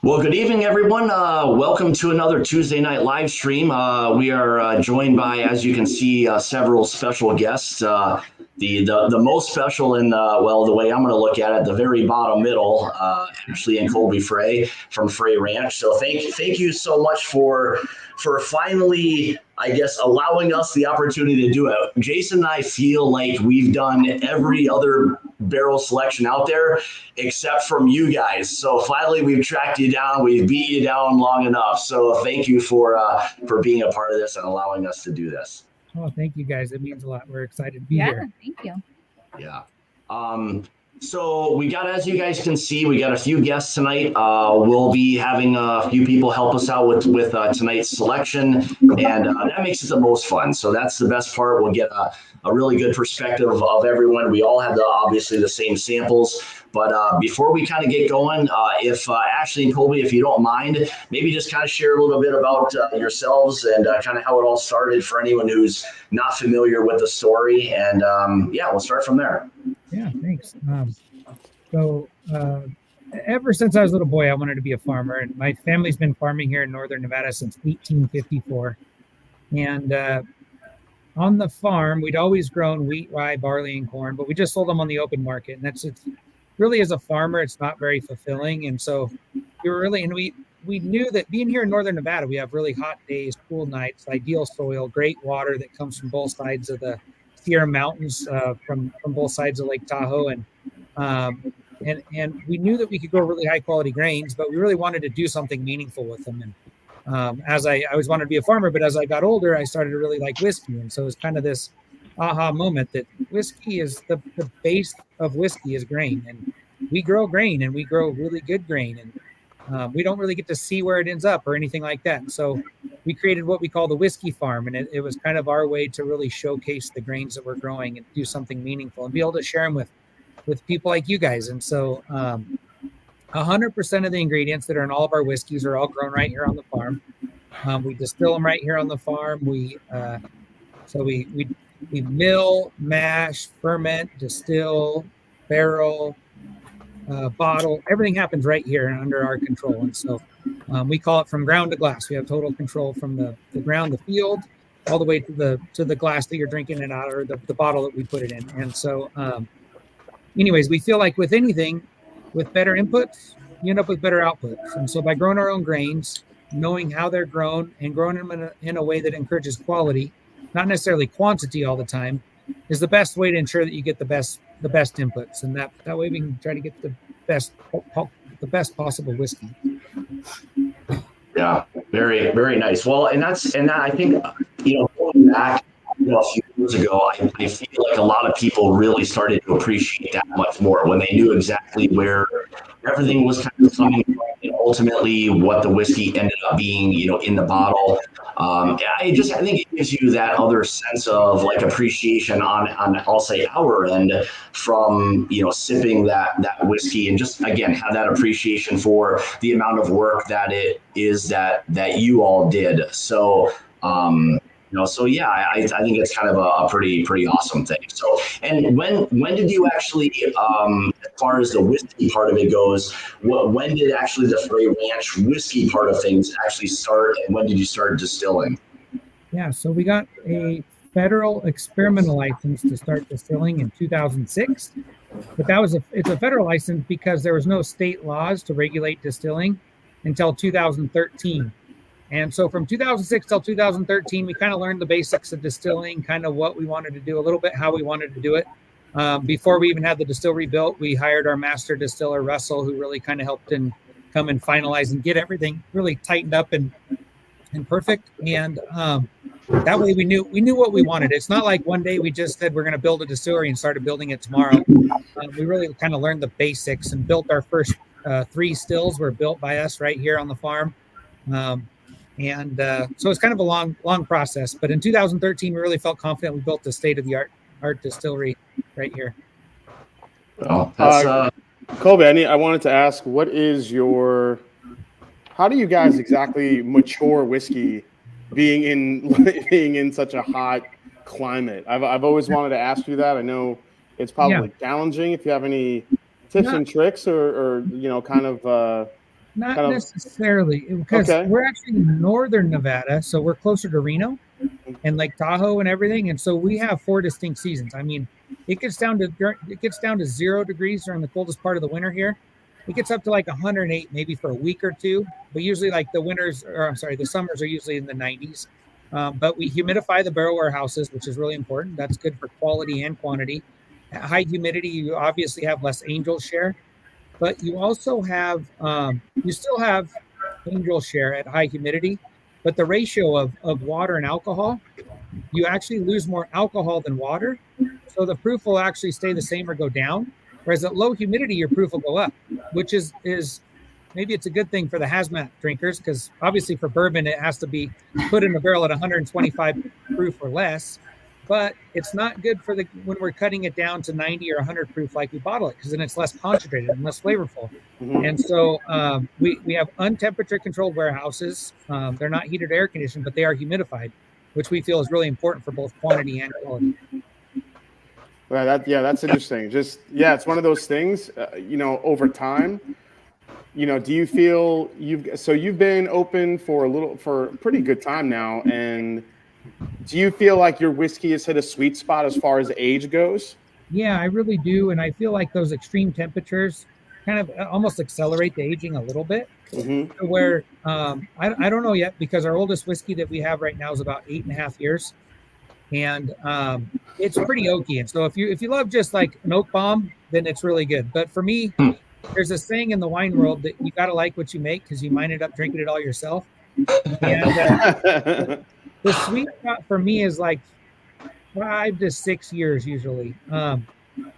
Well, good evening, everyone. Welcome to another Tuesday night live stream. We are joined by, as you can see, several special guests. The most special in the way I'm going to look at it, the very bottom middle, Ashley and Colby Frey from Frey Ranch. So thank you so much for finally, I guess, allowing us the opportunity to do it. Jason and I feel like we've done every other barrel selection out there except from you guys. So finally, we've tracked you down. We've beat you down long enough. So thank you for being a part of this and allowing us to do this. Oh, thank you guys. It means a lot. We're excited to be here. Thank you. Yeah. So we got, as you guys can see, we got a few guests tonight. We'll be having a few people help us out with tonight's selection, and that makes it the most fun. So that's the best part. We'll get a really good perspective of everyone. We all have obviously the same samples. But before we kind of get going, if Ashley and Colby, if you don't mind, maybe just kind of share a little bit about yourselves and kind of how it all started for anyone who's not familiar with the story. And we'll start from there. Yeah, thanks. Ever since I was a little boy, I wanted to be a farmer. And my family's been farming here in Northern Nevada since 1854. And on the farm, we'd always grown wheat, rye, barley, and corn, but we just sold them on the open market. And it's really, as a farmer, it's not very fulfilling. And so we knew that being here in Northern Nevada, we have really hot days, cool nights, ideal soil, great water that comes from both sides of the Sierra Mountains, from both sides of Lake Tahoe. And we knew that we could grow really high quality grains, but we really wanted to do something meaningful with them. And as I always wanted to be a farmer, but as I got older, I started to really like whiskey. And so it was kind of this aha moment that whiskey is the base of whiskey is grain, and we grow grain, and we grow really good grain, and we don't really get to see where it ends up or anything like that. So we created what we call the whiskey farm, and it was kind of our way to really showcase the grains that we're growing and do something meaningful and be able to share them with people like you guys. And so 100% of the ingredients that are in all of our whiskeys are all grown right here on the farm. We distill them right here on the farm. We mill, mash, ferment, distill, barrel, bottle. Everything happens right here and under our control. And so we call it from ground to glass. We have total control from the ground, the field, all the way to the glass that you're drinking it out, or the bottle that we put it in. And so anyways, we feel like with anything, with better inputs, you end up with better outputs. And so by growing our own grains, knowing how they're grown and growing them in a way that encourages quality, not necessarily quantity all the time, is the best way to ensure that you get the best inputs. And that way we can try to get the best possible whiskey. Yeah, very, very nice. Well, and I think, going back, a few years ago, I feel like a lot of people really started to appreciate that much more when they knew exactly where everything was kind of coming from, and ultimately what the whiskey ended up being, in the bottle. I think it gives you that other sense of like appreciation on I'll say our end from, sipping that whiskey, and just again have that appreciation for the amount of work that it is that you all did. So I think it's kind of a pretty awesome thing. So, and when did you actually, as far as the whiskey part of it goes, when did actually the Frey Ranch whiskey part of things actually start, and when did you start distilling? Yeah, so we got a federal experimental license to start distilling in 2006, but it's a federal license because there was no state laws to regulate distilling until 2013. And so from 2006 till 2013, we kind of learned the basics of distilling, kind of what we wanted to do, a little bit how we wanted to do it. Before we even had the distillery built, we hired our master distiller, Russell, who really kind of helped and come and finalize and get everything really tightened up and perfect. And that way we knew what we wanted. It's not like one day we just said we're going to build a distillery and started building it tomorrow. We really kind of learned the basics and built our first 3 stills were built by us right here on the farm. So it's kind of a long process, but in 2013, we really felt confident. We built the state-of-the-art distillery right here. Well, that's, Colby, I wanted to ask, how do you guys exactly mature whiskey being in such a hot climate? I've always wanted to ask you that. I know it's probably challenging. If you have any tips and tricks, or kind of? Not necessarily, because we're actually in northern Nevada, so we're closer to Reno and Lake Tahoe and everything, and so we have 4 distinct seasons. I mean, it gets down to 0 degrees during the coldest part of the winter here. It gets up to like 108 maybe for a week or two, but usually like the summers are usually in the 90s. But we humidify the barrel warehouses, which is really important. That's good for quality and quantity. At high humidity, you obviously have less angel share. But you also have, you still have angel share at high humidity, but the ratio of water and alcohol, you actually lose more alcohol than water. So the proof will actually stay the same or go down. Whereas at low humidity, your proof will go up, which is maybe it's a good thing for the hazmat drinkers, because obviously for bourbon, it has to be put in a barrel at 125 proof or less. But it's not good for when we're cutting it down to 90 or 100 proof like we bottle it, because then it's less concentrated and less flavorful. Mm-hmm. And so we have untemperature controlled warehouses. They're not heated or air conditioned, but they are humidified, which we feel is really important for both quantity and quality. Well, that's interesting. It's one of those things, over time. Do you feel you've been open for a pretty good time now, and do you feel like your whiskey has hit a sweet spot as far as age goes? Yeah, I really do. And I feel like those extreme temperatures kind of almost accelerate the aging a little bit. Mm-hmm. Where I don't know yet, because our oldest whiskey that we have right now is about 8.5 years. And it's pretty oaky. And so if you love just like an oak bomb, then it's really good. But for me, there's a saying in the wine world that you got to like what you make, because you might end up drinking it all yourself. And the sweet spot for me is like 5 to 6 years usually.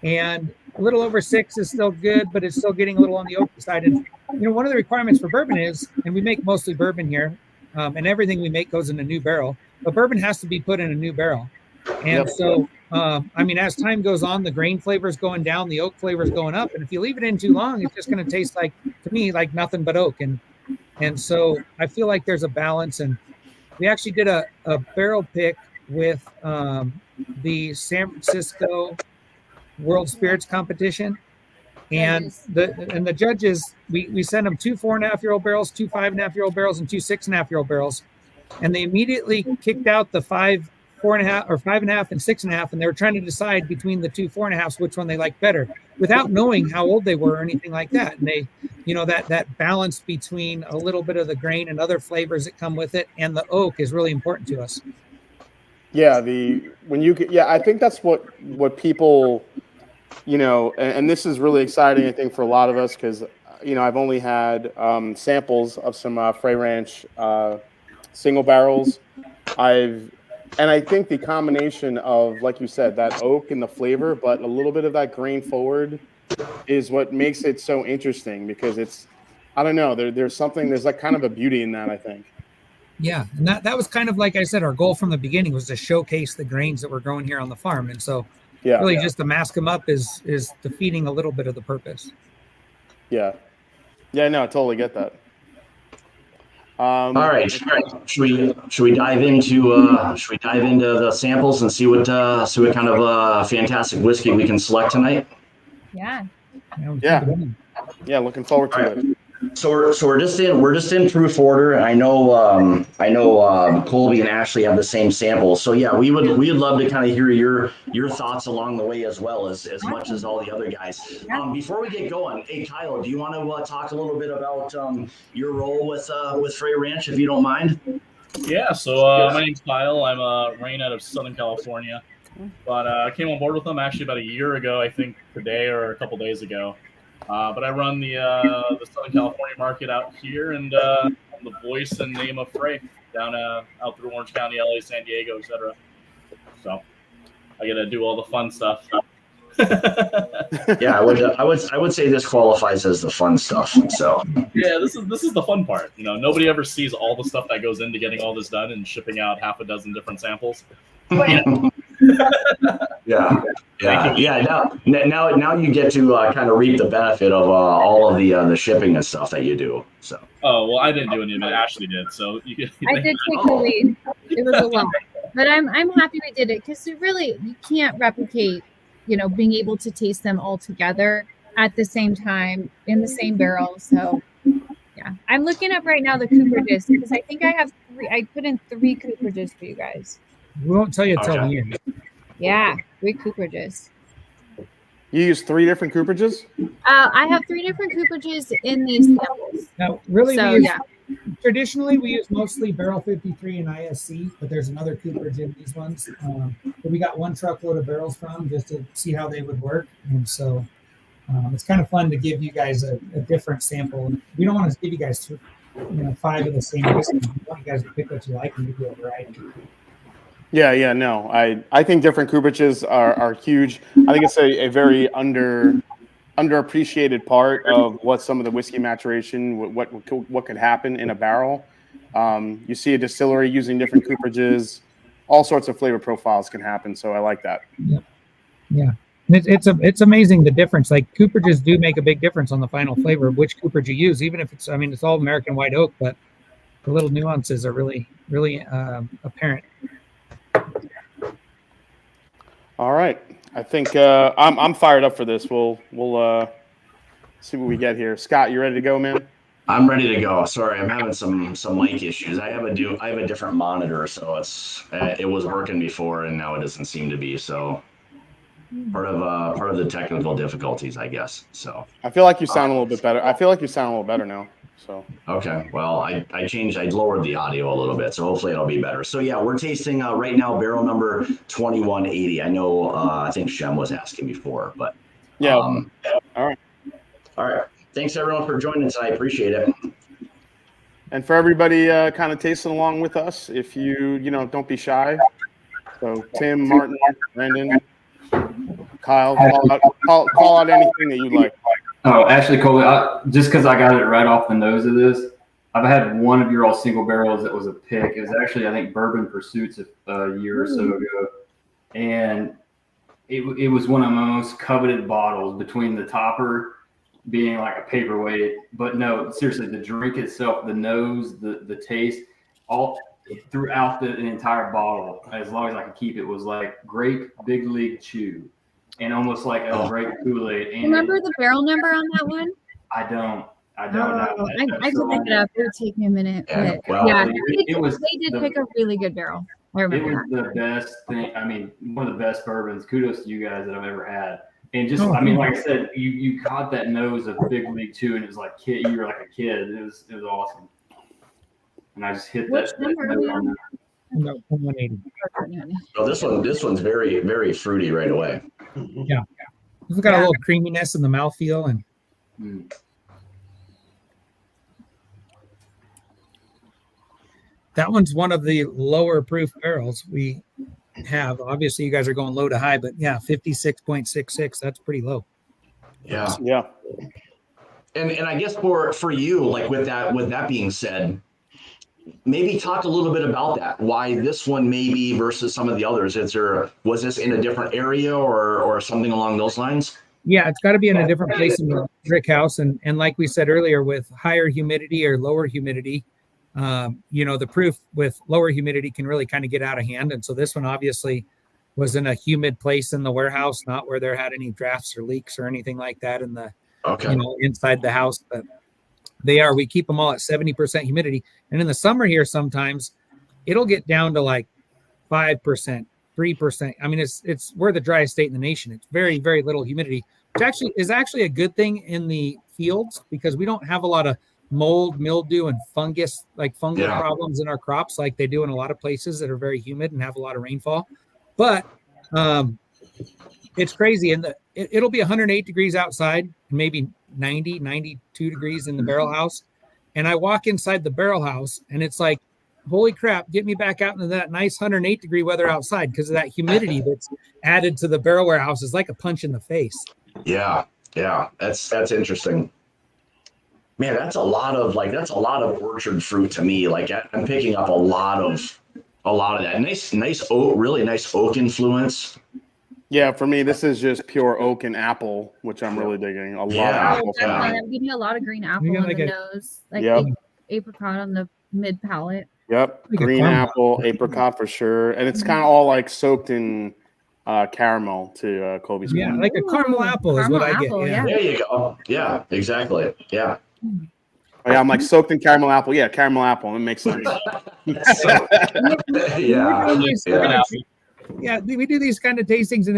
And a little over 6 is still good, but it's still getting a little on the oaky side. And, one of the requirements for bourbon is, and we make mostly bourbon here, and everything we make goes in a new barrel, but bourbon has to be put in a new barrel. And so, as time goes on, the grain flavor is going down, the oak flavor is going up. And if you leave it in too long, it's just going to taste like, to me, like nothing but oak. And so I feel like there's a balance. And we actually did a barrel pick with the San Francisco World Spirits Competition. And the judges, we sent them 2 4.5-year-old barrels, 2 5.5-year-old barrels, and 2 6.5-year-old barrels. And they immediately kicked out the 5, 4.5, or 5.5 and 6.5, and they were trying to decide between the 2 4.5s which one they liked better, without knowing how old they were or anything like that. And they, that balance between a little bit of the grain and other flavors that come with it, and the oak is really important to us. Yeah, I think that's what people, and this is really exciting, I think, for a lot of us, because I've only had samples of some Frey Ranch single barrels. I think the combination of, like you said, that oak and the flavor, but a little bit of that grain forward, is what makes it so interesting, because it's, I don't know, there's like kind of a beauty in that, I think. Yeah, and that was kind of, like I said, our goal from the beginning was to showcase the grains that we're growing here on the farm. And so just to mask them up is defeating a little bit of the purpose. Yeah. Yeah, no, I totally get that. All right. Should we dive into the samples and see what kind of fantastic whiskey we can select tonight? Yeah. Yeah. Looking forward to it. So we're just in proof order. I know Colby and Ashley have the same samples. So yeah, we'd love to kind of hear your thoughts along the way, as well as much as all the other guys. Before we get going, hey Kyle, do you want to talk a little bit about your role with Frey Ranch, if you don't mind? Yeah. So my name's Kyle. I'm Rain out of Southern California, but I came on board with them actually about a year ago, I think today or a couple days ago. But I run the Southern California market out here, and I'm the voice and name of Frey down out through Orange County, LA, San Diego, etc. So I get to do all the fun stuff. Yeah, I would say this qualifies as the fun stuff. So yeah, this is the fun part. Nobody ever sees all the stuff that goes into getting all this done and shipping out half a dozen different samples. Yeah. Now you get to kind of reap the benefit of all of the shipping and stuff that you do. So. Oh well, I didn't do any of it. Ashley did. So I did take the lead. It was a lot, but I'm happy we did it, because you can't replicate, being able to taste them all together at the same time in the same barrel. So yeah, I'm looking up right now the cooperages because I think I have three. I put in 3 cooperages for you guys. We won't tell you till Okay. the end. Yeah, 3 cooperages. You use 3 different cooperages? I have 3 different cooperages in these samples. Now, really, So we use, yeah, traditionally we use mostly barrel 53 and ISC, but there's another cooperage in these ones. But we got 1 truckload of barrels from just to see how they would work, and so it's kind of fun to give you guys a different sample. We don't want to give you guys 5 of the same whiskey. We want you guys to pick what you like and give you a variety. Yeah, no. I think different cooperages are huge. I think it's a very underappreciated part of what some of the whiskey maturation, what could happen in a barrel. You see a distillery using different cooperages, all sorts of flavor profiles can happen. So I like that. Yep. Yeah. It's amazing the difference. Like cooperages do make a big difference on the final flavor of which cooperage you use, even if it's all American white oak, but the little nuances are really apparent. All right. I think I'm fired up for this. We'll see what we get here. Scott, you ready to go, man? I'm ready to go. Sorry, I'm having some mic issues. I have a different monitor, so it was working before and now it doesn't seem to be. So part of the technical difficulties, I guess. So I feel like you sound a little bit better. I feel like you sound a little better now. So okay, well, I lowered the audio a little bit, so hopefully it'll be better. So yeah, we're tasting right now barrel number 2180. I know I think Shem was asking before, but yeah. All right. Thanks everyone for joining us. I appreciate it. And for everybody kind of tasting along with us, if you don't be shy. So Tim, Martin, Brandon, Kyle, call out anything that you like. Oh, Ashley Colby, just because I got it right off the nose of this, I've had one of your all single barrels that was a pick. It was actually, I think, Bourbon Pursuits a year or so ago. And it was one of my most coveted bottles, between the topper being like a paperweight. But no, seriously, the drink itself, the nose, the taste, all throughout the entire bottle, as long as I could keep it, was like grape big league chew. And almost like a grape Kool-Aid. Remember the barrel number on that one? I don't know. I could look it up. It would take me a minute. Yeah, But well, yeah, they did pick a really good barrel. I It remember was the best thing. I mean, one of the best bourbons. Kudos to you guys that I've ever had. And just, I mean, like I said, you caught that nose of Big League too, and it was like you were like a kid. It was awesome. And I just hit Which that number note are on we that. No, 180. So this one's very, very fruity right away. Yeah. It's got a little creaminess in the mouthfeel, and that one's one of the lower proof barrels we have. Obviously, you guys are going low to high, but yeah, 56.66. That's pretty low. Yeah. Yeah. And I guess for you, like with that being said, maybe talk a little bit about that. Why this one maybe versus some of the others? Was this in a different area or something along those lines? Yeah, it's got to be in a different place in the brick house. And like we said earlier, with higher humidity or lower humidity, the proof with lower humidity can really kind of get out of hand. And so this one obviously was in a humid place in the warehouse, not where there had any drafts or leaks or anything like that in the inside the house. But we keep them all at 70% humidity. And in the summer here, sometimes it'll get down to like 5%, 3%. I mean, it's we're the driest state in the nation. It's very, very little humidity, which is actually a good thing in the fields because we don't have a lot of mold, mildew, and fungal problems in our crops like they do in a lot of places that are very humid and have a lot of rainfall. But it's crazy. And it'll be 108 degrees outside, maybe 90, 92 degrees in the barrel house. And I walk inside the barrel house and it's like, holy crap, get me back out into that nice 108 degree weather outside because of that humidity that's added to the barrel warehouse is like a punch in the face. Yeah. That's interesting. Man, that's a lot of orchard fruit to me. Like I'm picking up a lot of that nice oak, really nice oak influence. Yeah, for me, this is just pure oak and apple, which I'm really digging. A lot of apple. Definitely. Give me a lot of green apple in the nose, like apricot on the mid palate. Yep, green apple, apricot for sure, and it's kind of all like soaked in caramel to Colby's Yeah, point. like a caramel apple is what I get. Caramel apple, Yeah. There you go. Yeah, exactly. Yeah. Oh, yeah, I'm like soaked in caramel apple. Yeah, caramel apple. It makes sense. So, yeah. We're doing these Yeah. yeah, we do these kind of tastings, and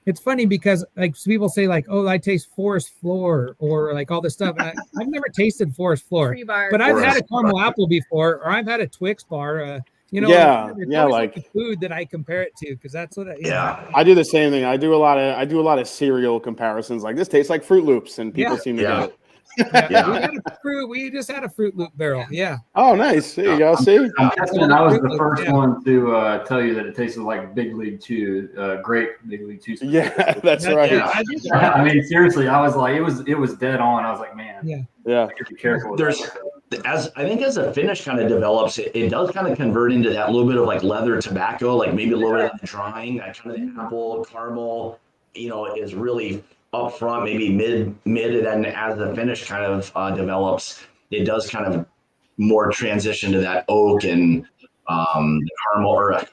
it's funny because like people say like, oh, I taste forest floor or like all this stuff. And I've never tasted forest floor, Tree bark. but I've had a Forest caramel apple before, or I've had a Twix bar. Yeah, it's yeah, always like- the food that I compare it to because that's what Yeah. I do the same thing. I do a lot of cereal comparisons. Like this tastes like Fruit Loops, and people seem to Yeah. get it. Yeah. We just had a Fruit Loop barrel. Yeah. Oh, nice. There you go. See? I'm guessing I was the first one to tell you that it tasted like Big League Chew, grape Big League Chew. Yeah, that's right. Yeah, I mean, seriously, I was like, it was dead on. I was like, man, Yeah. Yeah. I gotta be careful. With There's that. as the finish kind of develops, it does kind of convert into that little bit of like leather tobacco, like maybe a little bit of the drying, that kind of the apple caramel, is really up front, maybe mid, and then as the finish kind of develops, it does kind of more transition to that oak and the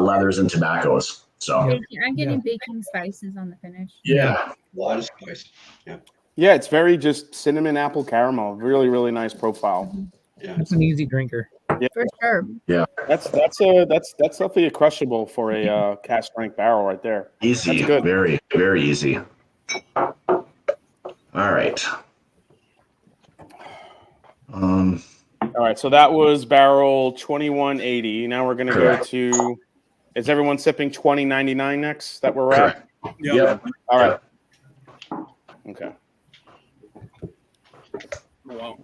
leathers and tobaccos. So I'm getting baking spices on the finish. yeah. A lot of spice. Yeah. Yeah, it's very just cinnamon apple caramel. Really, really nice profile. Yeah. That's an easy drinker. For sure. That's definitely a crushable for a cast strength barrel right there. Easy, That's good. very, very easy. All right. All right, so that was barrel 2180. Now we're gonna go Correct. to. Is everyone sipping 2099 next? That where we're at. Correct. Yep. All right. Okay. Wow.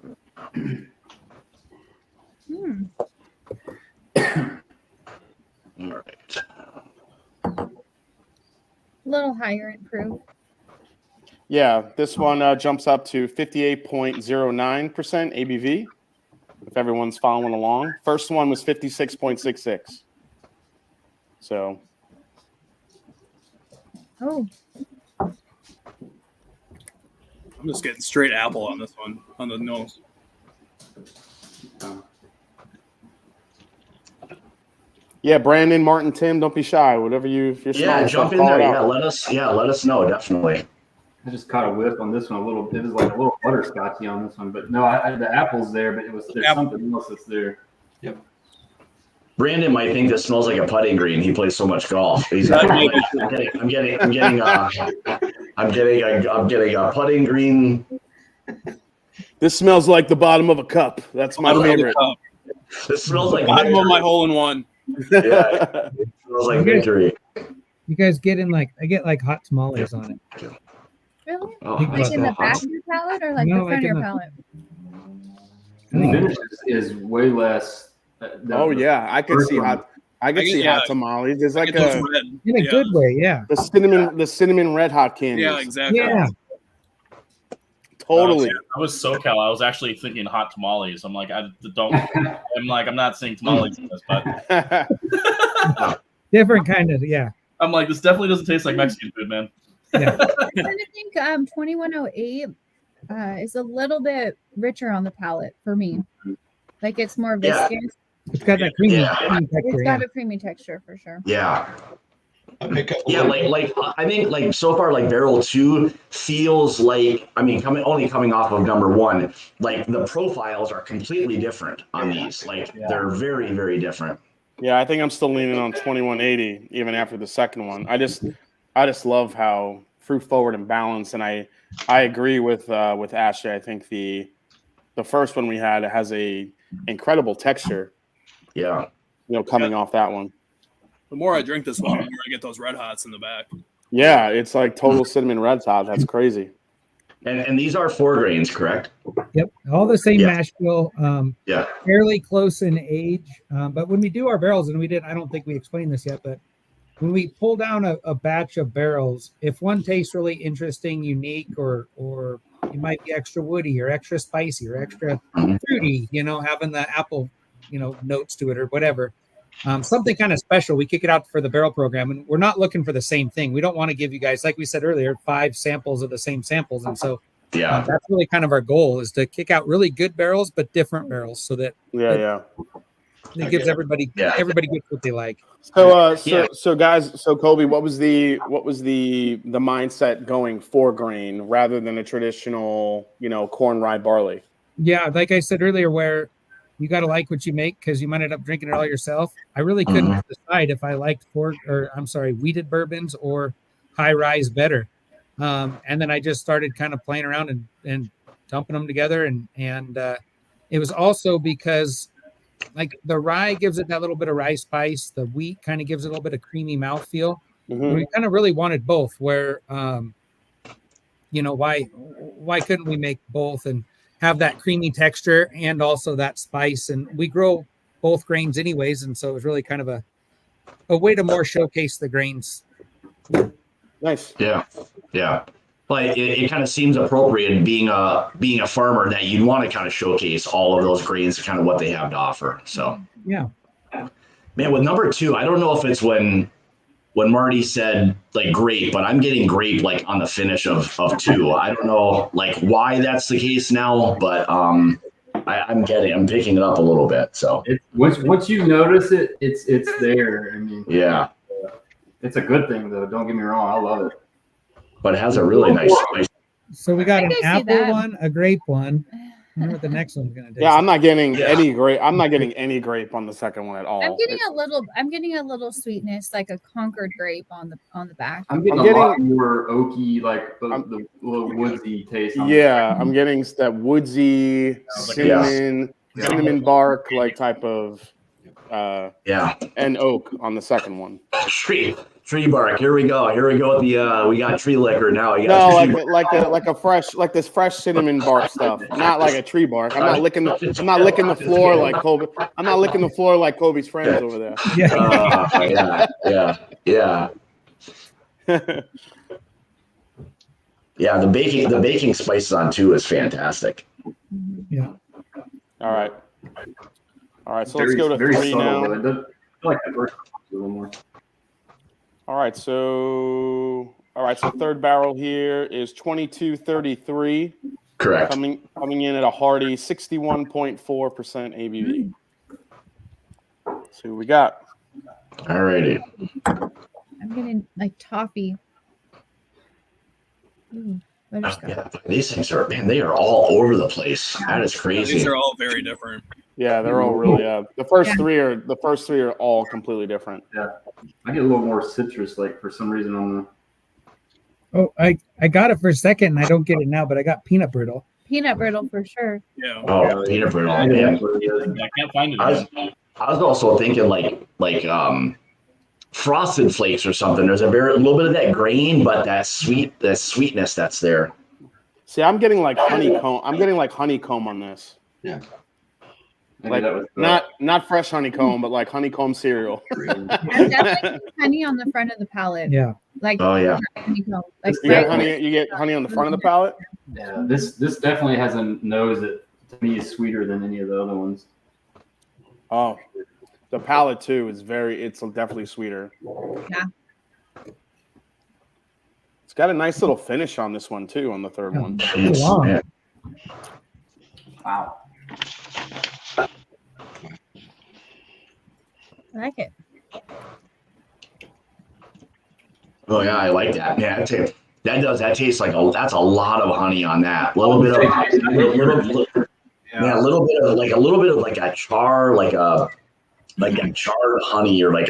All right. A little higher in proof. Yeah, this one jumps up to 58.09% ABV. If everyone's following along, first one was 56.66. So Oh, I'm just getting straight apple on this one, on the nose. yeah, Brandon, Martin, Tim, don't be shy. Whatever if you're Yeah, smelling jump stuff, in call there. it Yeah, out. let us know, definitely. I just caught a whiff on this one a little. It was like a little butterscotchy on this one, but no, the apple's there, but there's something else that's there. Brandon might think this smells like a putting green. He plays so much golf. He's got, I'm getting a putting green. This smells like the bottom of a cup. That's my favorite. This smells like Bottom of victory. my hole in one. Yeah, it smells like victory. You guys get in I get like hot tamales on it. really? Oh, Like in the back of your palate or like No, the front like of your in the- palate? The finish is way less. Oh yeah, I could see hot. I could see Yeah. hot tamales. There's I like get those a red. In a Yeah. good way, yeah. the cinnamon red hot candies. Yeah, exactly. Yeah. Totally. I was SoCal. I was actually thinking hot tamales. I'm like, I'm not saying tamales in this, but Different kind of, yeah. I'm like, this definitely doesn't taste like Mexican food, man. I kind of think 2108 is a little bit richer on the palate for me. Like it's more Yeah. viscous. It's got that creamy, Yeah. creamy It's texture. got Yeah. a creamy texture for sure. Yeah. I pick up a Yeah, little- like I think like so far like barrel 2 feels like, I mean, coming off of number 1, like the profiles are completely different on these. Like they're very, very different. Yeah, I think I'm still leaning on 2180 even after the second one. I just love how fruit forward and balanced, and I agree with Ashley. I think the first one we had has a incredible texture. Yeah. Coming off that one. The more I drink this one, the more I get those red hots in the back. Yeah, it's like total cinnamon red hot. That's crazy. And these are 4 grains, correct? Yep. All the same Yeah. mash bill, Yeah. fairly close in age. But when we do our barrels, and I don't think we explained this yet, but when we pull down a batch of barrels, if one tastes really interesting, unique, or it might be extra woody or extra spicy or extra fruity, having the apple, notes to it or whatever. Something kind of special. We kick it out for the barrel program, and we're not looking for the same thing. We don't want to give you guys, like we said earlier, 5 samples of the same samples. And so Yeah. that's really kind of our goal, is to kick out really good barrels, but different barrels so that Yeah. It gives everybody gets what they like. So guys, so Colby, what was the mindset going for grain rather than a traditional, corn, rye, barley? Yeah, like I said earlier, where you got to like what you make because you might end up drinking it all yourself. I really couldn't decide if I liked wheated bourbons or high rise better. And then I just started kind of playing around and dumping them together. And it was also because like the rye gives it that little bit of rye spice. The wheat kind of gives it a little bit of creamy mouthfeel. Mm-hmm. We kind of really wanted both where, why couldn't we make both and have that creamy texture and also that spice? And we grow both grains anyways. And so it was really kind of a way to more showcase the grains. Nice. Yeah. But it kind of seems appropriate being a farmer that you'd want to kind of showcase all of those grains, kind of what they have to offer. So yeah, man, with number 2, I don't know if it's when Marty said like grape, but I'm getting grape like on the finish of 2. I don't know like why that's the case now, but I'm picking it up a little bit. So once you notice it, it's there. I mean, yeah, it's a good thing though. Don't get me wrong, I love it. But it has a really nice spice. So we got an apple one, a grape one. I wonder what the next one's gonna do. Yeah, I'm not getting any grape. I'm not getting any grape on the second one at all. I'm getting a little sweetness, like a Concord grape on the back. I'm getting a lot more oaky, like the little woodsy taste. I'm getting that woodsy cinnamon bark like type of and oak on the second one. Tree bark. Here we go with the we got tree liquor now. Like this fresh cinnamon bark stuff. Not like a tree bark. I'm not licking the floor like Colby. I'm not licking the floor like Colby's friends over there. Yeah. Yeah, the baking spices on 2 is fantastic. Yeah. All right. So let's go to 3 now. I like the first one a little more. All right, so third barrel here is 2233. Correct. Coming in at a hearty 61.4% ABV. See what we got. All righty. I'm getting like toffee. These things they are all over the place. That is crazy. These are all very different. Yeah, they're all really the first three are all completely different. Yeah. I get a little more citrus like for some reason on the Oh, I got it for a second and I don't get it now, but I got peanut brittle. Peanut brittle for sure. Yeah. Oh, peanut brittle. Yeah. I can't find it. I was also thinking like frosted flakes or something. There's a little bit of that grain, but that sweetness that's there. See, I'm getting like honeycomb. I'm getting like honeycomb on this. Yeah. Like not fresh honeycomb, but like honeycomb cereal. I'm definitely honey on the front of the palate. Yeah. Like honeycomb. Like you get honey on the front of the palate. Yeah, this definitely has a nose that to me is sweeter than any of the other ones. Oh, the palate too is it's definitely sweeter. Yeah. It's got a nice little finish on this one too, on the third one. Wow. Wow. I like it. Oh yeah, I like that. Yeah, that tastes like that's a lot of honey on that. A little bit of a little bit of like a char, like a charred honey or like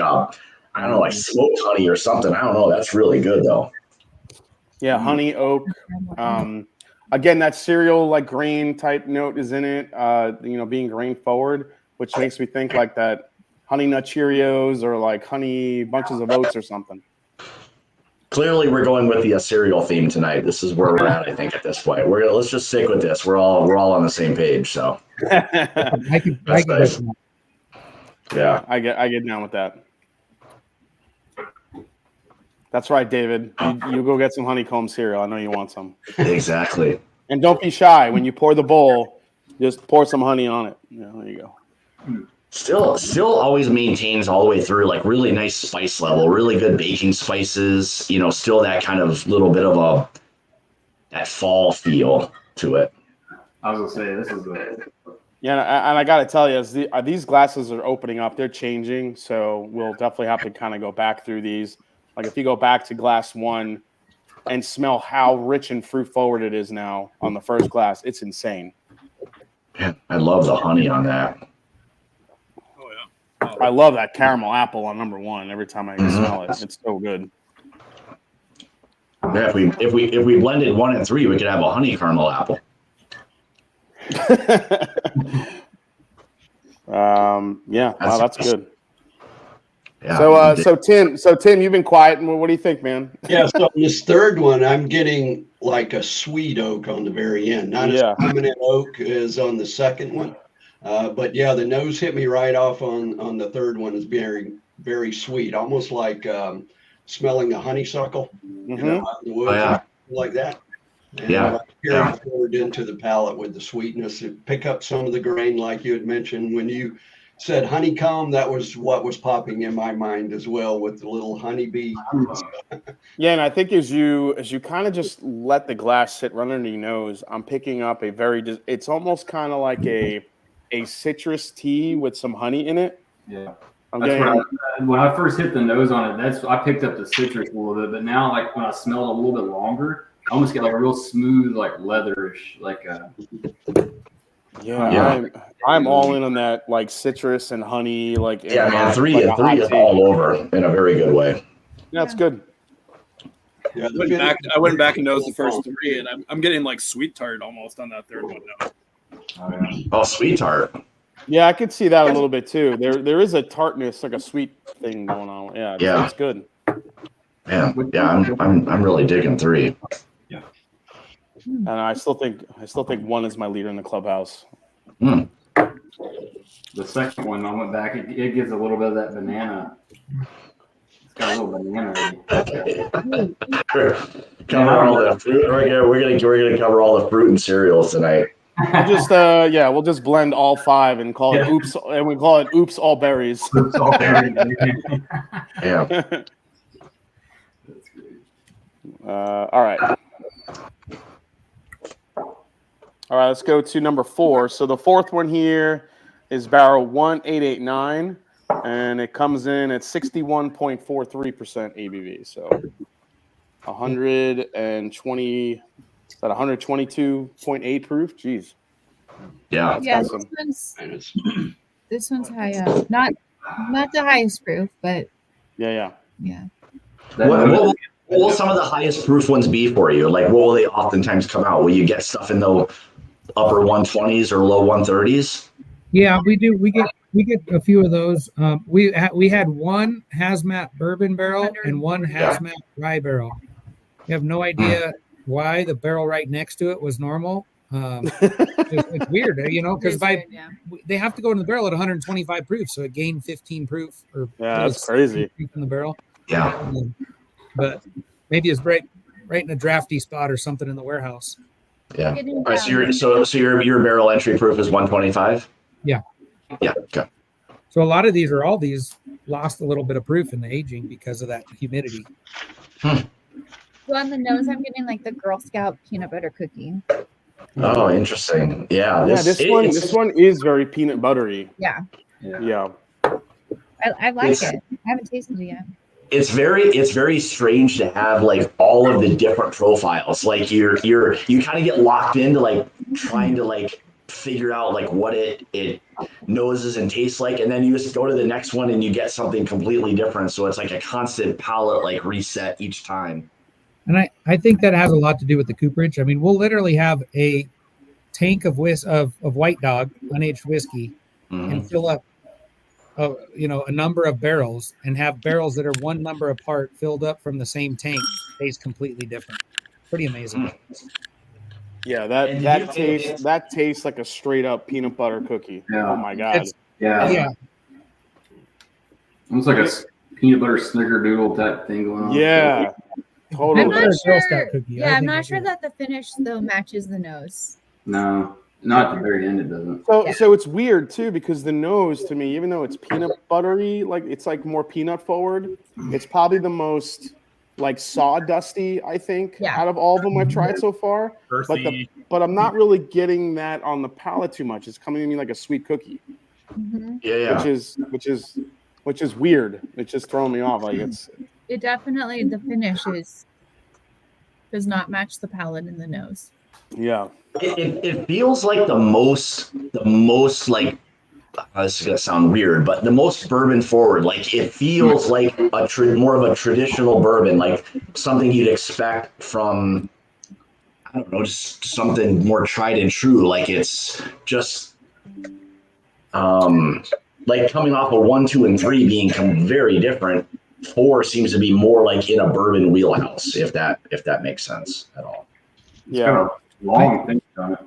smoked honey or something. I don't know. That's really good though. Yeah, honey, oak. Again, that cereal like grain type note is in it. Being grain forward, which makes me think like that Honey Nut Cheerios or like honey bunches of oats or something. Clearly, we're going with the cereal theme tonight. This is where we're at, I think, at this point. Let's just stick with this. We're all on the same page. So, I can nice. Yeah, I get down with that. That's right, David. You go get some honeycomb cereal. I know you want some. Exactly. And don't be shy when you pour the bowl. Just pour some honey on it. Yeah, there you go. Still always maintains all the way through like really nice spice level, really good baking spices, still that kind of little bit of that fall feel to it. I was gonna say this is Yeah, and I got to tell you, as these glasses are opening up, they're changing. So we'll definitely have to kind of go back through these. Like if you go back to glass 1 and smell how rich and fruit forward it is now on the first glass, it's insane. Man, I love the honey on that. Oh yeah. I love that caramel apple on number 1. Every time I smell it, it's so good. Yeah, if we blended 1 and 3, we could have a honey caramel apple. Yeah, wow, that's good. Yeah. So Tim, you've been quiet. What do you think, man? Yeah, so this third one, I'm getting like a sweet oak on the very end. Not as prominent oak as on the second one. But yeah, the nose hit me right off on the third one is very, very sweet. Almost like smelling a honeysuckle, you know, out in the woods, like that. And carry forward into the palate with the sweetness. It pick up some of the grain, like you had mentioned when you said honeycomb. That was what was popping in my mind as well, with the little honeybee. Yeah, and I think as you kind of just let the glass sit right under your nose, I'm picking up a very. It's almost kind of like a citrus tea with some honey in it. Yeah. When I first hit the nose on it, I picked up the citrus a little bit, but now like when I smell it a little bit longer, I almost get like a real smooth, like leatherish, like I'm all in on that, like citrus and honey, like man, three is all over in a very good way. Yeah, it's good. Yeah, I went back and nosed the first 3, and I'm getting like sweet tart almost on that third one now. Oh, sweet tart. Yeah, I could see that a little bit too. There is a tartness, like a sweet thing going on. Yeah, it's good. Yeah, I'm really digging 3. Yeah, and I still think 1 is my leader in the clubhouse. The second one, I went back. It gives a little bit of that banana. It's got a little banana. Cover all the fruit. We're gonna cover all the fruit and cereals tonight. We'll just blend all 5 and call it oops, and we call it oops all berries. Oops all berries. Yeah. That's great. All right. Let's go to number 4. So the fourth one here is barrel 1889, and it comes in at 61.43% ABV. So 120. Is that 122.8 proof? Jeez. Yeah. Yeah. This one's high up. Not the highest proof, but yeah. What will some of the highest proof ones be for you? Like, what will they oftentimes come out? Will you get stuff in the upper 120s or low 130s? Yeah, we do. We get a few of those. We had one hazmat bourbon barrel and one hazmat rye barrel. We have no idea why the barrel right next to it was normal. It's weird, because they have to go in the barrel at 125 proof, so it gained 15 proof. That's crazy in the barrel. Yeah, but maybe it's right in a drafty spot or something in the warehouse. Yeah. All right, so your barrel entry proof is 125. Yeah. Yeah. Okay. So all these lost a little bit of proof in the aging because of that humidity. So on the nose, I'm getting like the Girl Scout peanut butter cookie. Oh, interesting. Yeah. This one is very peanut buttery. Yeah. I like it. I haven't tasted it yet. It's very strange to have like all of the different profiles. Like you kind of get locked into like trying to like figure out like what it noses and tastes like, and then you just go to the next one and you get something completely different. So it's like a constant palate like reset each time. And I think that has a lot to do with the cooperage. I mean, we'll literally have a tank of White Dog unaged whiskey and fill up a number of barrels and have barrels that are one number apart filled up from the same tank taste completely different. Pretty amazing. Yeah, that tastes like a straight up peanut butter cookie. Yeah. Oh my god. Yeah. Almost like a peanut butter snickerdoodle type thing going on. Yeah. Totally. I'm not sure. Yeah, I'm not sure that the finish though matches the nose. No, not at the very end. It doesn't. So it's weird too, because the nose to me, even though it's peanut buttery, like it's like more peanut forward. It's probably the most like sawdusty, I think, Yeah. out of all of them I've tried so far. But I'm not really getting that on the palate too much. It's coming to me like a sweet cookie. Mm-hmm. Yeah. Which is weird. It's just throwing me off. Like it definitely, the finish does not match the palate in the nose. Yeah. It feels like the most like, this is gonna sound weird, but the most bourbon forward. Like it feels like more of a traditional bourbon, like something you'd expect from, I don't know, just something more tried and true. Like it's just like coming off of 1, 2, and 3 being very different. 4 seems to be more like in a bourbon wheelhouse, if that makes sense at all. Yeah. Long thing on it.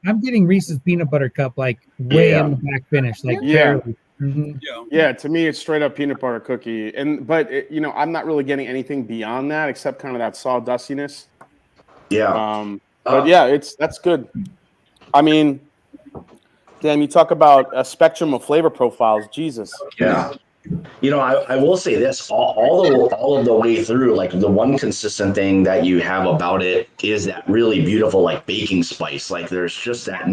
I'm getting Reese's peanut butter cup like way in the back finish, like barely. Mm-hmm. Yeah. To me, it's straight up peanut butter cookie, but I'm not really getting anything beyond that except kind of that sawdustiness. Yeah. But yeah, that's good. I mean, damn, you talk about a spectrum of flavor profiles. Jesus. Yeah. I will say this, all of the way through, like the one consistent thing that you have about it is that really beautiful, like baking spice. Like there's just that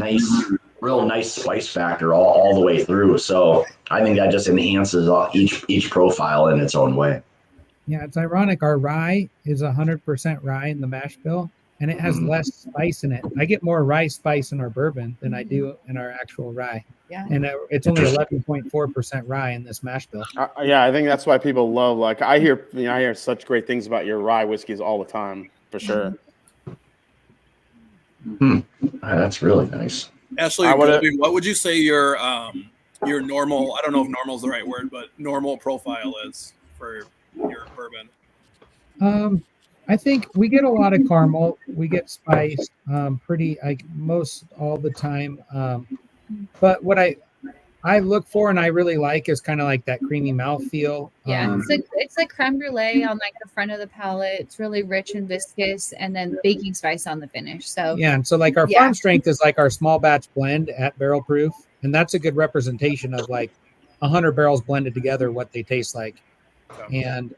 real nice spice factor all the way through. So I think that just enhances each profile in its own way. Yeah, it's ironic. Our rye is 100% rye in the mash bill, and it has less spice in it. I get more rye spice in our bourbon than I do in our actual rye. Yeah. And it's only 11.4% rye in this mash bill. I think that's why people love. Like I hear such great things about your rye whiskeys all the time, for sure. That's really nice. Ashley, what would you say your normal? I don't know if normal is the right word, but normal profile is for your bourbon. I think we get a lot of caramel. We get spice, pretty like most all the time. But what I look for and I really like is kind of like that creamy mouthfeel. Yeah, it's like creme brulee on like the front of the palate. It's really rich and viscous, and then baking spice on the finish. So yeah, and so like our farm strength is like our small batch blend at barrel proof, and that's a good representation of like 100 barrels blended together, what they taste like. And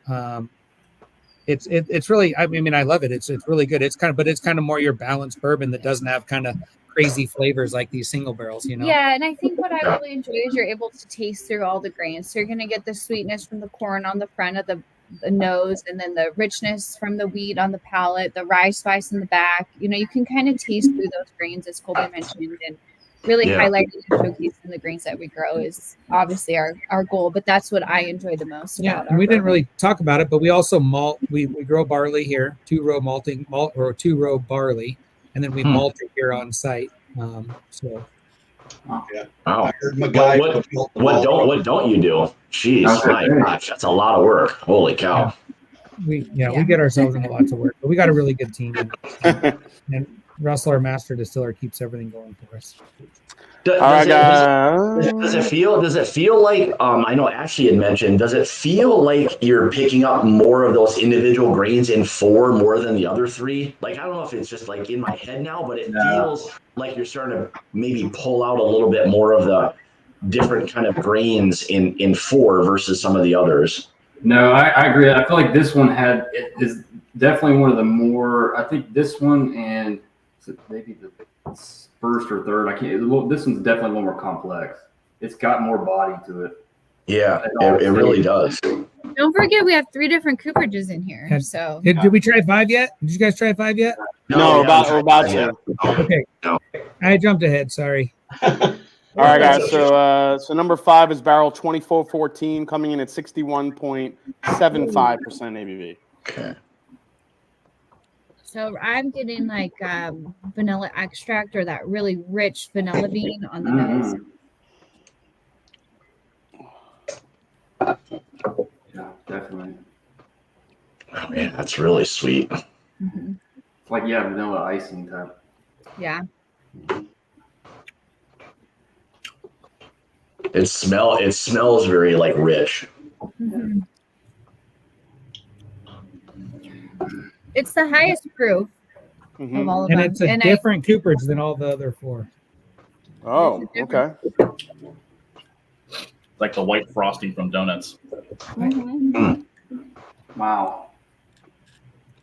it's really, I mean, I love it. It's really good. It's kind of more your balanced bourbon that doesn't have kind of crazy flavors like these single barrels, Yeah, and I think what I really enjoy is you're able to taste through all the grains. So you're going to get the sweetness from the corn on the front of the nose, and then the richness from the wheat on the palate, the rye spice in the back. You can kind of taste through those grains, as Colby mentioned, and really highlighting and showcasing the grains that we grow is obviously our goal, but that's what I enjoy the most. Yeah, and we didn't really talk about it, but we also malt. We grow barley here, 2-row malting malt or 2-row barley, and then we malt it here on site. So. Yeah. Wow. I heard my guy. What don't you do? Jeez, my gosh, that's a lot of work. Holy cow. We get ourselves into lots of work, but we got a really good team, and Russell, our master distiller, keeps everything going for us. Does it feel like I know Ashley had mentioned, does it feel like you're picking up more of those individual grains in 4 more than the other 3? Like I don't know if it's just like in my head now, but it feels like you're starting to maybe pull out a little bit more of the different kind of grains in 4 versus some of the others. No, I agree. I feel like this one is definitely one of the more, I think this one and maybe the first or third, I can't. This one's definitely a little more complex. It's got more body to it. Yeah, it really does. Don't forget, we have 3 different cooperages in here. Did we try 5 yet? Did you guys try 5 yet? No, we're about to. Okay, I jumped ahead. Sorry. All right, guys. So number 5 is barrel 2414, coming in at 61.75% ABV. Okay. So I'm getting like vanilla extract or that really rich vanilla bean on the nose. Yeah, definitely. Oh man, that's really sweet. Mm-hmm. It's like vanilla icing type. Yeah. It smells very like rich. Mm-hmm. It's the highest proof of all of them. And it's a different cooperage than all the other 4. Oh, okay. Like the white frosting from donuts. Mm-hmm. Wow.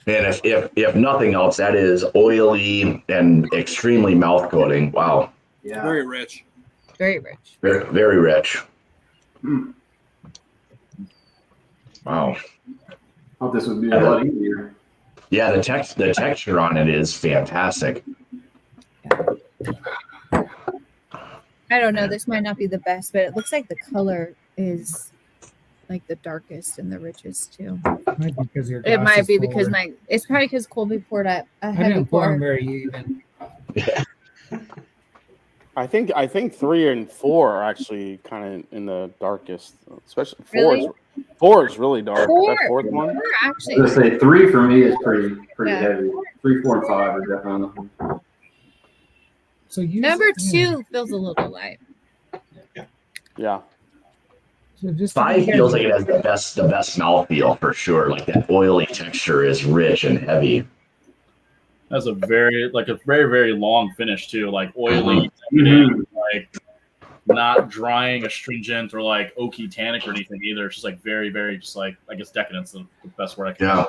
And if nothing else, that is oily and extremely mouth coating. Wow. Yeah. Very rich. Very rich. Very, very rich. Hmm. Wow. Thought this would be a lot easier. Yeah, the texture on it is fantastic. I don't know. This might not be the best, but it looks like the color is like the darkest and the richest too. Might be because your It glass might is be because fuller. it's probably because Colby poured a I heavy didn't pour them pour. very even. I think 3 and 4 are actually kind of in the darkest, especially 4 Really? is 4 is really dark. Four- That fourth one. We're I actually was gonna say 3 for me is pretty Yeah. heavy. 3, 4, and 5 are definitely on the whole. So use number yeah. 2 feels a little light. Yeah. So just to 5 give you feels guys- like it has the best mouthfeel for sure. Like that oily texture is rich and heavy. That's a very very long finish too, like oily, like not drying, astringent, or like oaky tannic or anything either. It's just like very, very, just like I guess decadence is the best word I can. Yeah.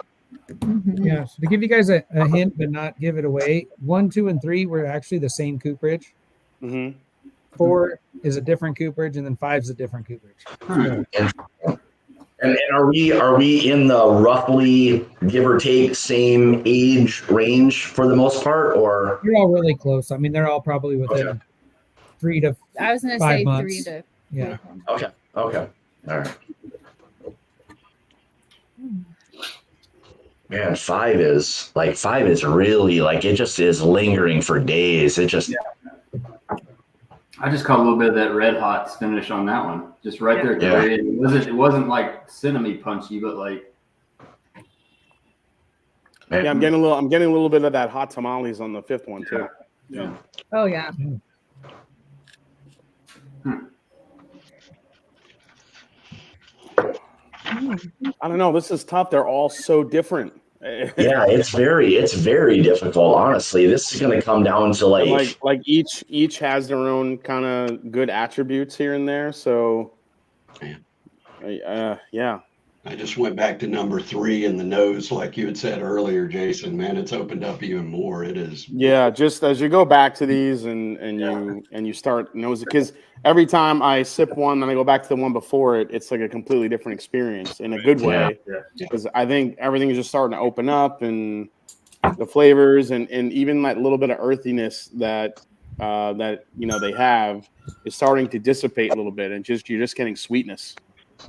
Yeah, so to give you guys a hint but not give it away, 1, 2, and 3 were actually the same cooperage. Mm-hmm. 4 is a different cooperage, and then 5 is a different cooperage. So, And are we in the roughly give or take same age range for the most part, or you're all really close. I mean, they're all probably within 3 to I was gonna 5 say months. 3 to Yeah. okay, all right. Man, 5 is really like it just is lingering for days. It just I just caught a little bit of that red hot finish on that one, just right there. Yeah. It wasn't like cinnamon punchy, but like Yeah, I'm getting a little bit of that hot tamales on the 5th one too. Yeah. Oh yeah. I don't know. This is tough. They're all so different. yeah, it's very difficult. Honestly, this is going to come down to like each has their own kind of good attributes here and there. So, yeah. I just went back to number 3 in the nose, like you had said earlier, Jason. Man, it's opened up even more. It is. Yeah, just as you go back to these and you start nosing, because every time I sip one and I go back to the one before it, it's like a completely different experience in a good way. Because I think everything is just starting to open up, and the flavors and even that little bit of earthiness that they have is starting to dissipate a little bit, and you're just getting sweetness.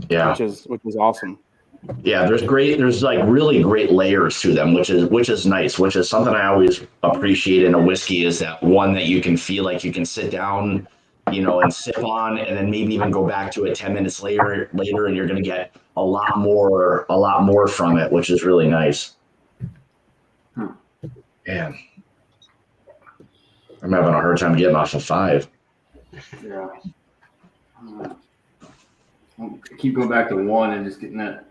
Yeah, which is awesome. Yeah, there's like really great layers to them, which is nice, which is something I always appreciate in a whiskey, is that one that you can feel like you can sit down, and sip on, and then maybe even go back to it 10 minutes later, and you're going to get a lot more from it, which is really nice. Man, I'm having a hard time getting off of 5. Yeah. I'll keep going back to 1 and just getting that.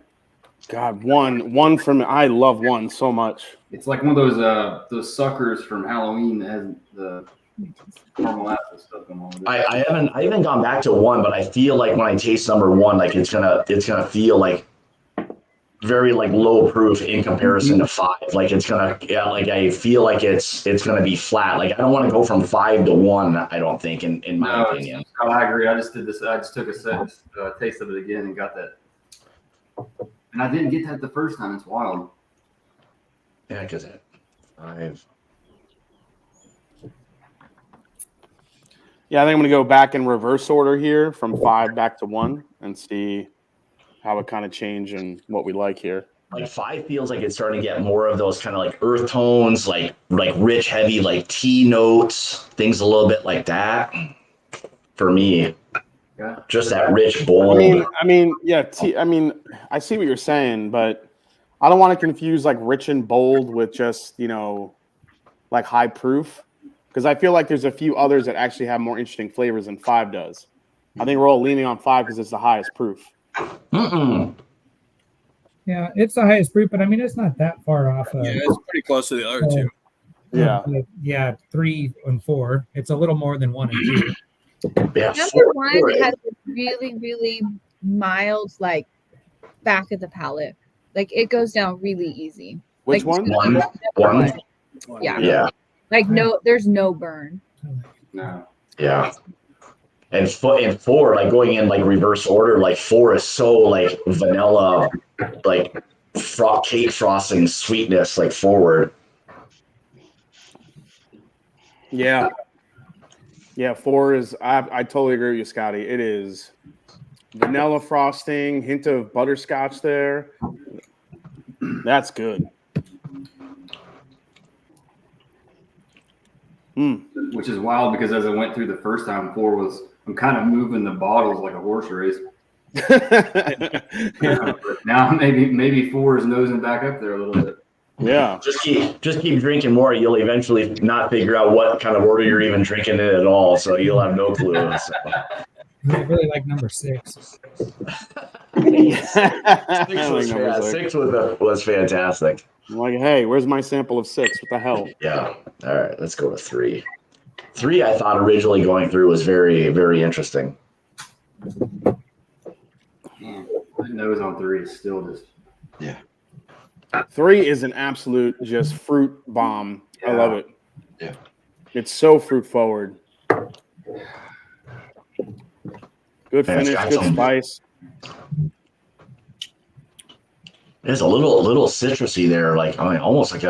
God, one from I love 1 so much. It's like one of those suckers from Halloween that has the caramel apple stuff going on with it. I haven't gone back to 1, but I feel like when I taste number 1, like it's gonna feel like very like low proof in comparison to 5. Like it's gonna I feel like it's gonna be flat. Like I don't want to go from 5 to 1. I don't think in my opinion. I agree. I just did this. I just took a taste of it again and got that. And I didn't get that the first time. It's wild. Yeah, because 5. Yeah, I think I'm going to go back in reverse order here from 5 back to 1 and see how it kind of changed and what we like here. Like 5 feels like it's starting to get more of those kind of like earth tones, like rich, heavy, like tea notes, things a little bit like that. For me, Yeah. Just that rich, bold. I mean, yeah. I see what you're saying, but I don't want to confuse like rich and bold with just like high proof, because I feel like there's a few others that actually have more interesting flavors than 5 does. I think we're all leaning on 5 because it's the highest proof. Yeah, it's the highest proof, but I mean it's not that far off. Yeah, it's pretty close to the other two. Yeah. 3 and 4. It's a little more than 1 and 2. Yeah, Number 1 has a really, really mild, like back of the palate. Like it goes down really easy. Which Like, one? One. Yeah. Yeah. Like there's no burn. No. Yeah. And four, like going in like reverse order, like four is so like vanilla, like cake frosting sweetness, like forward. Yeah. Yeah, four is, I totally agree with you, Scotty. It is vanilla frosting, hint of butterscotch there. That's good. Which is wild because as I went through the first time, I'm kind of moving the bottles like a horse race. Now maybe four is nosing back up there a little bit. Yeah. Just keep drinking more. You'll eventually not figure out what kind of order you're even drinking it at all. So you'll have no clue. So. I really like number 6. Six was fantastic. I'm like, hey, where's my sample of 6? What the hell? Yeah. All right, let's go to 3. 3, I thought originally going through was very, very interesting. My nose on 3 is still just. Yeah. 3 is an absolute just fruit bomb. Yeah. I love it. Yeah. It's so fruit forward. Good finish, good spice. There's a little citrusy there, like almost like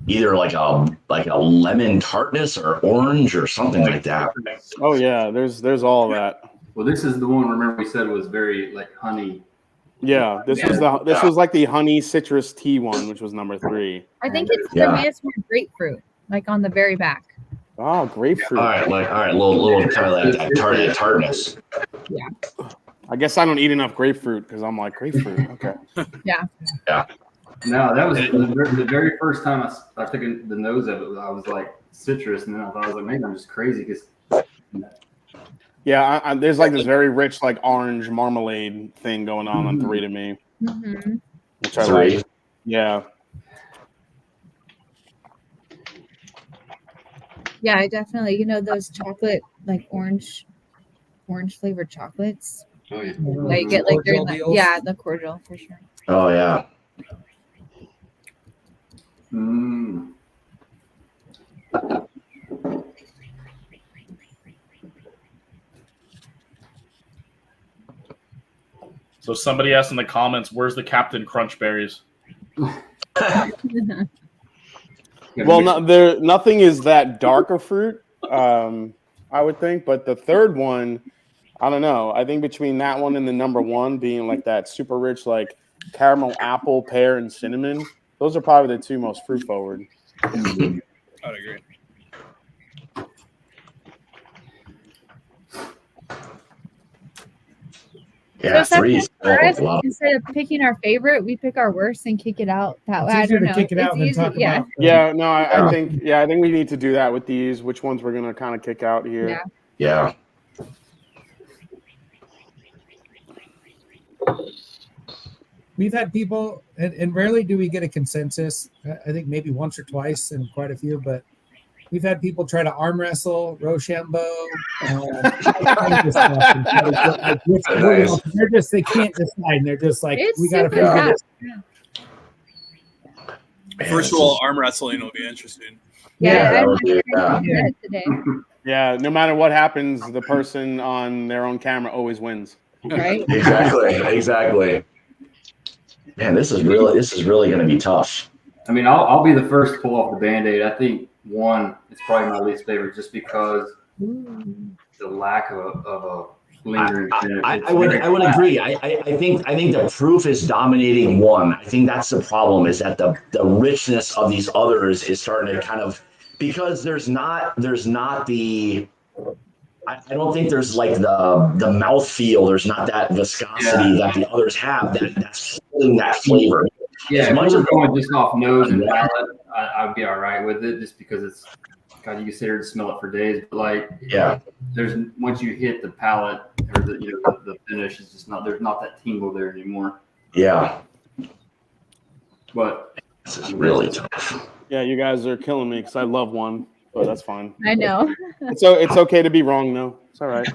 either like a lemon tartness or orange or something like that. Oh yeah, there's all of that. Well, this is the one. Remember, we said was very like honey. Yeah, this was like the honey citrus tea one, which was number 3. I think it's more grapefruit, like on the very back. Oh, grapefruit. All right, little kind of like that tartness. Yeah. I guess I don't eat enough grapefruit because I'm like grapefruit. Okay. Yeah. Yeah. No, that was the very first time I took the nose of it. I was like citrus, and then I thought I was like, maybe I'm just crazy because. Yeah, there's like this very rich like orange marmalade thing going on 3 to me, which I 3. like. Yeah. Yeah, I definitely. Those chocolate, like orange flavored chocolates. Oh yeah. Like it, like they're the cordial for sure. Oh yeah. So somebody asked in the comments, "Where's the Captain Crunch berries?" Well, nothing is that dark of fruit, I would think. But the third one, I don't know. I think between that one and the number 1 being like that super rich, like caramel, apple, pear, and cinnamon, those are probably the 2 most fruit forward. I would agree. Yeah, So 3 is for us, a lot. instead of picking our favorite, we pick our worst and kick it out. That way, It's I easier don't to know. kick it out It's than easy, talk yeah. about. Yeah, no, I think we need to do that with these. Which ones we're gonna kind of kick out here? Yeah. Yeah. We've had people, and rarely do we get a consensus. I think maybe once or twice and quite a few, but we've had people try to arm wrestle Rochambeau. They can't decide. They're just like, It's we got to super figure tough. this. Virtual arm wrestling will be interesting. Yeah, that I'm would be- not sure that today. Yeah, no matter what happens, the person on their own camera always wins. Right? Exactly. Man, this is really going to be tough. I mean, I'll be the first to pull off the Band-Aid. I think 1 is probably my least favorite just because the lack of a lingering finish. I would agree. I think the proof is dominating 1. I think that's the problem, is that the richness of these others is starting to kind of, because there's not the, I don't think there's like the mouthfeel. There's not that viscosity that the others have that's holding that flavor. Yeah, if we're going just off nose and palate, I'd be all right with it just because it's, God, you can sit here and smell it for days. But like, there's once you hit the palate or the finish, it's just there's not that tingle there anymore. Yeah. But this is really tough. Yeah, you guys are killing me because I love 1, but that's fine. I know. It's okay to be wrong, though. It's all right.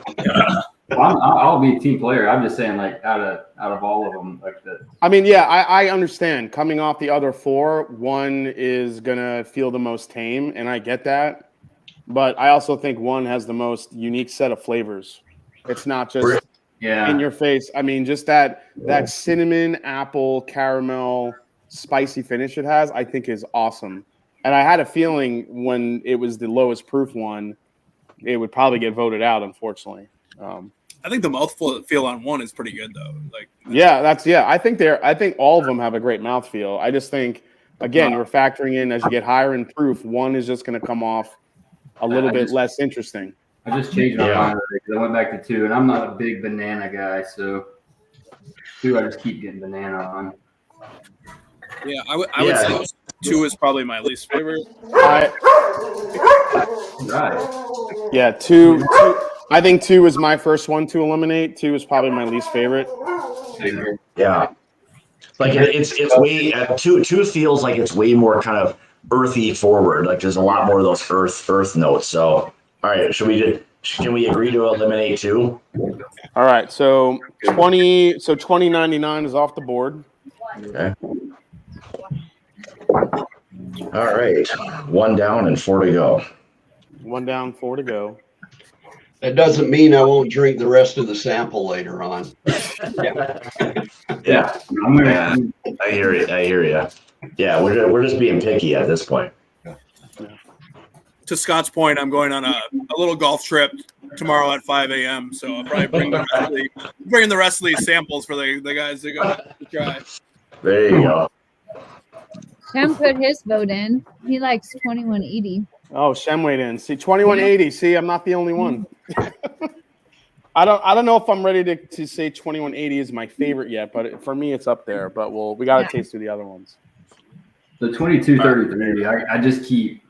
I'll be a team player. I'm just saying, like out of all of them, like that. I mean, yeah, I understand. Coming off the other four, one is gonna feel the most tame, and I get that. But I also think one has the most unique set of flavors. It's not just in your face. I mean, just that cinnamon, apple, caramel, spicy finish it has, I think is awesome. And I had a feeling when it was the lowest proof one, it would probably get voted out, unfortunately. I think the mouthful feel on one is pretty good though. Like I think all of them have a great mouthfeel. I just think again, you're factoring in as you get higher in proof, one is just going to come off a little bit less interesting. I just changed my mind because I went back to 2, and I'm not a big banana guy, so 2 I just keep getting banana on. Yeah, I would say 2 is probably my least favorite. Right. Yeah, 2. I think 2 is my first one to eliminate. 2 is probably my least favorite. Yeah, like it's way 2 feels like it's way more kind of earthy forward. Like there's a lot more of those earth notes. So all right, can we agree to eliminate 2? All right, so 2099 is off the board. Okay. All right, 1 down and 4 to go. 1 down, 4 to go. That doesn't mean I won't drink the rest of the sample later on. Yeah. I hear you. Yeah, we're just being picky at this point. To Scott's point, I'm going on a little golf trip tomorrow at 5 a.m. So I'll probably bring the rest of these samples for the guys to go to try. There you go. Shem put his vote in. He likes 2180. Oh, Shem weighed in. See, 2180. See, I'm not the only one. I don't know if I'm ready to say 2180 is my favorite yet, but for me, it's up there. But we got to taste through the other ones. The 2233, I just keep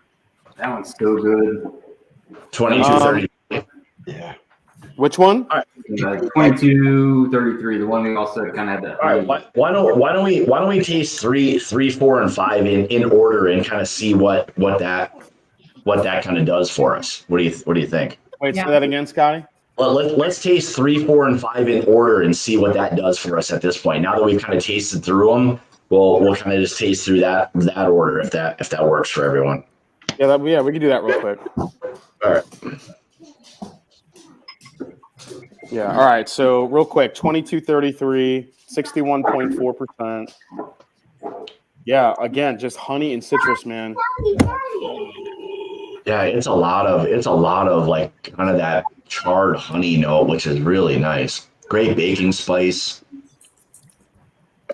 that one's so good. 2233. Yeah. Which one? 2233, the one we also kind of had that. All right, why don't we taste 3, 4, and 5 in order and kind of see what that kind of does for us. What do you think? Wait, say that again, Scotty. Well, let's taste 3, 4, and 5 in order and see what that does for us at this point. Now that we've kind of tasted through them, we'll kind of just taste through that order if that works for everyone. Yeah, we can do that real quick. All right. Yeah. All right. So real quick, 2233, 61.4%. Yeah. Again, just honey and citrus, man. Yeah, it's a lot of like kind of that charred honey note, which is really nice. Great baking spice.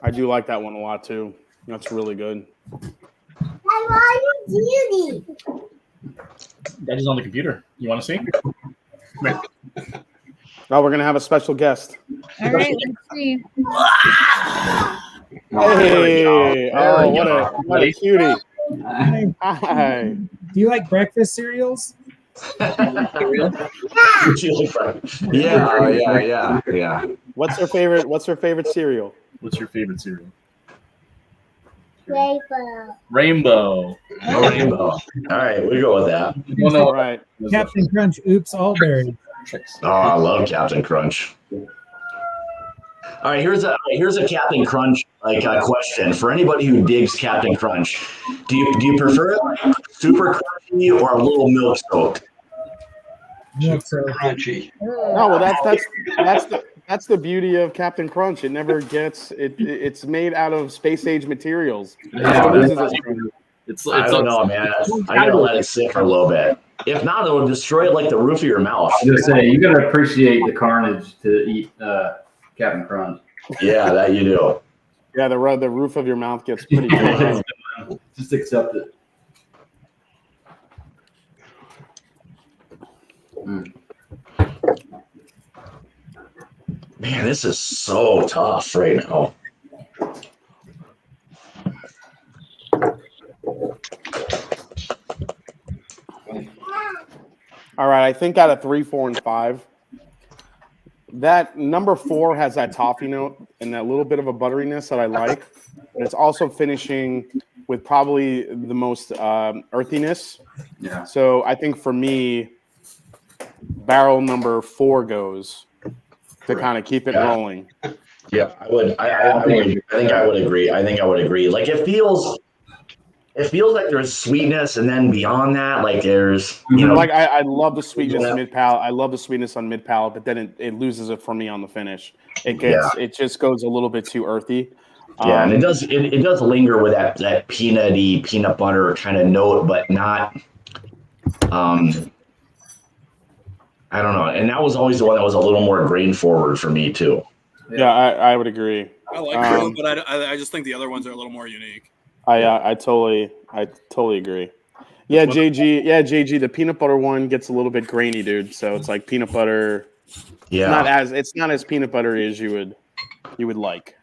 I do like that one a lot too. That's really good. That is on the computer. You want to see? Now we're gonna have a special guest. All right, let's see. Hey! Oh, what a cutie! Hi. Do you like breakfast cereals? Yeah. What's her favorite cereal? What's your favorite cereal? Oh, Rainbow. rainbow. All right, we go with that. All right. Captain Crunch, oops, all berry. Oh, I love Captain Crunch. All right, here's a Captain Crunch question for anybody who digs Captain Crunch. Do you prefer it like super crunchy or a little milk soaked? Crunchy. No, well that's the beauty of Captain Crunch. It never gets it's made out of space age materials. I don't know, man. I gotta let it sit for a little bit. If not, it will destroy it like the roof of your mouth. I was gonna say you gotta appreciate the carnage to eat Captain Crunch. Yeah, that you do. Yeah, the roof of your mouth gets pretty good. Just accept it. Man, this is so tough right now. All right, I think out of 3, 4, and 5, that number 4 has that toffee note and that little bit of a butteriness that I like. And it's also finishing with probably the most earthiness. Yeah. So I think for me, barrel number 4 goes. to kind of keep it rolling. Yeah, I would. I think I would agree. Like it feels like there's sweetness, and then beyond that, like there's like I love the sweetness mid palate. I love the sweetness on mid palate, but then it loses it for me on the finish. It just goes a little bit too earthy. Yeah, and it does linger with that peanutty peanut butter kind of note, but not. I don't know, and that was always the one that was a little more grain forward for me too. Yeah, I would agree. I like them, but I just think the other ones are a little more unique. I totally agree. Yeah, JG, the peanut butter one gets a little bit grainy, dude. So it's like peanut butter. Yeah, it's not as peanut buttery as you would like.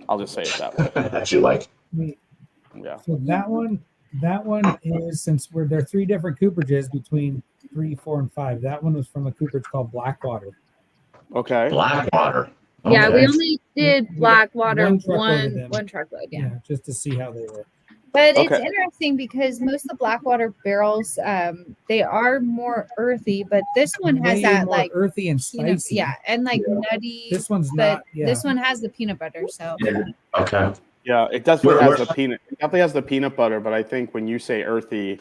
I'll just say it that way. That you like. Yeah. So that one is, since there are 3 different cooperages between 3, 4, and 5. That one was from a cooperage called Blackwater. Okay. Blackwater. Okay. Yeah, we only did Blackwater one truckload. Yeah, just to see how they were. But it's interesting because most of the Blackwater barrels, they are more earthy, but this one has that more like earthy and spicy. and like nutty. This one's not. Yeah. This one has the peanut butter. So. Okay. Yeah, it definitely has the peanut. It definitely has the peanut butter, but I think when you say earthy,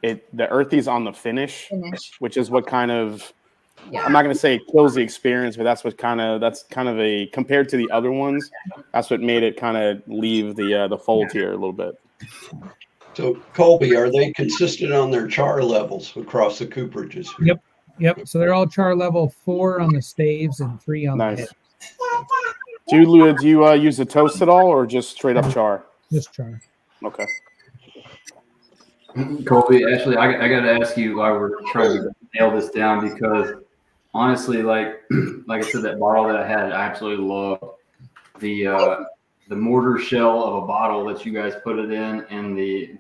the earthy's on the finish, which is what kind of. Yeah. I'm not going to say it kills the experience, but that's kind of a compared to the other ones. That's what made it kind of leave the fold here a little bit. So Colby, are they consistent on their char levels across the cooperages? Yep. So they're all char level 4 on the staves and 3 on the head. Do you use the toast at all, or just straight up char? Just char. Okay. Colby, Ashley, I got to ask you why we're trying to nail this down, because honestly, like I said, that bottle that I had, I absolutely loved the mortar shell of a bottle that you guys put it in, and the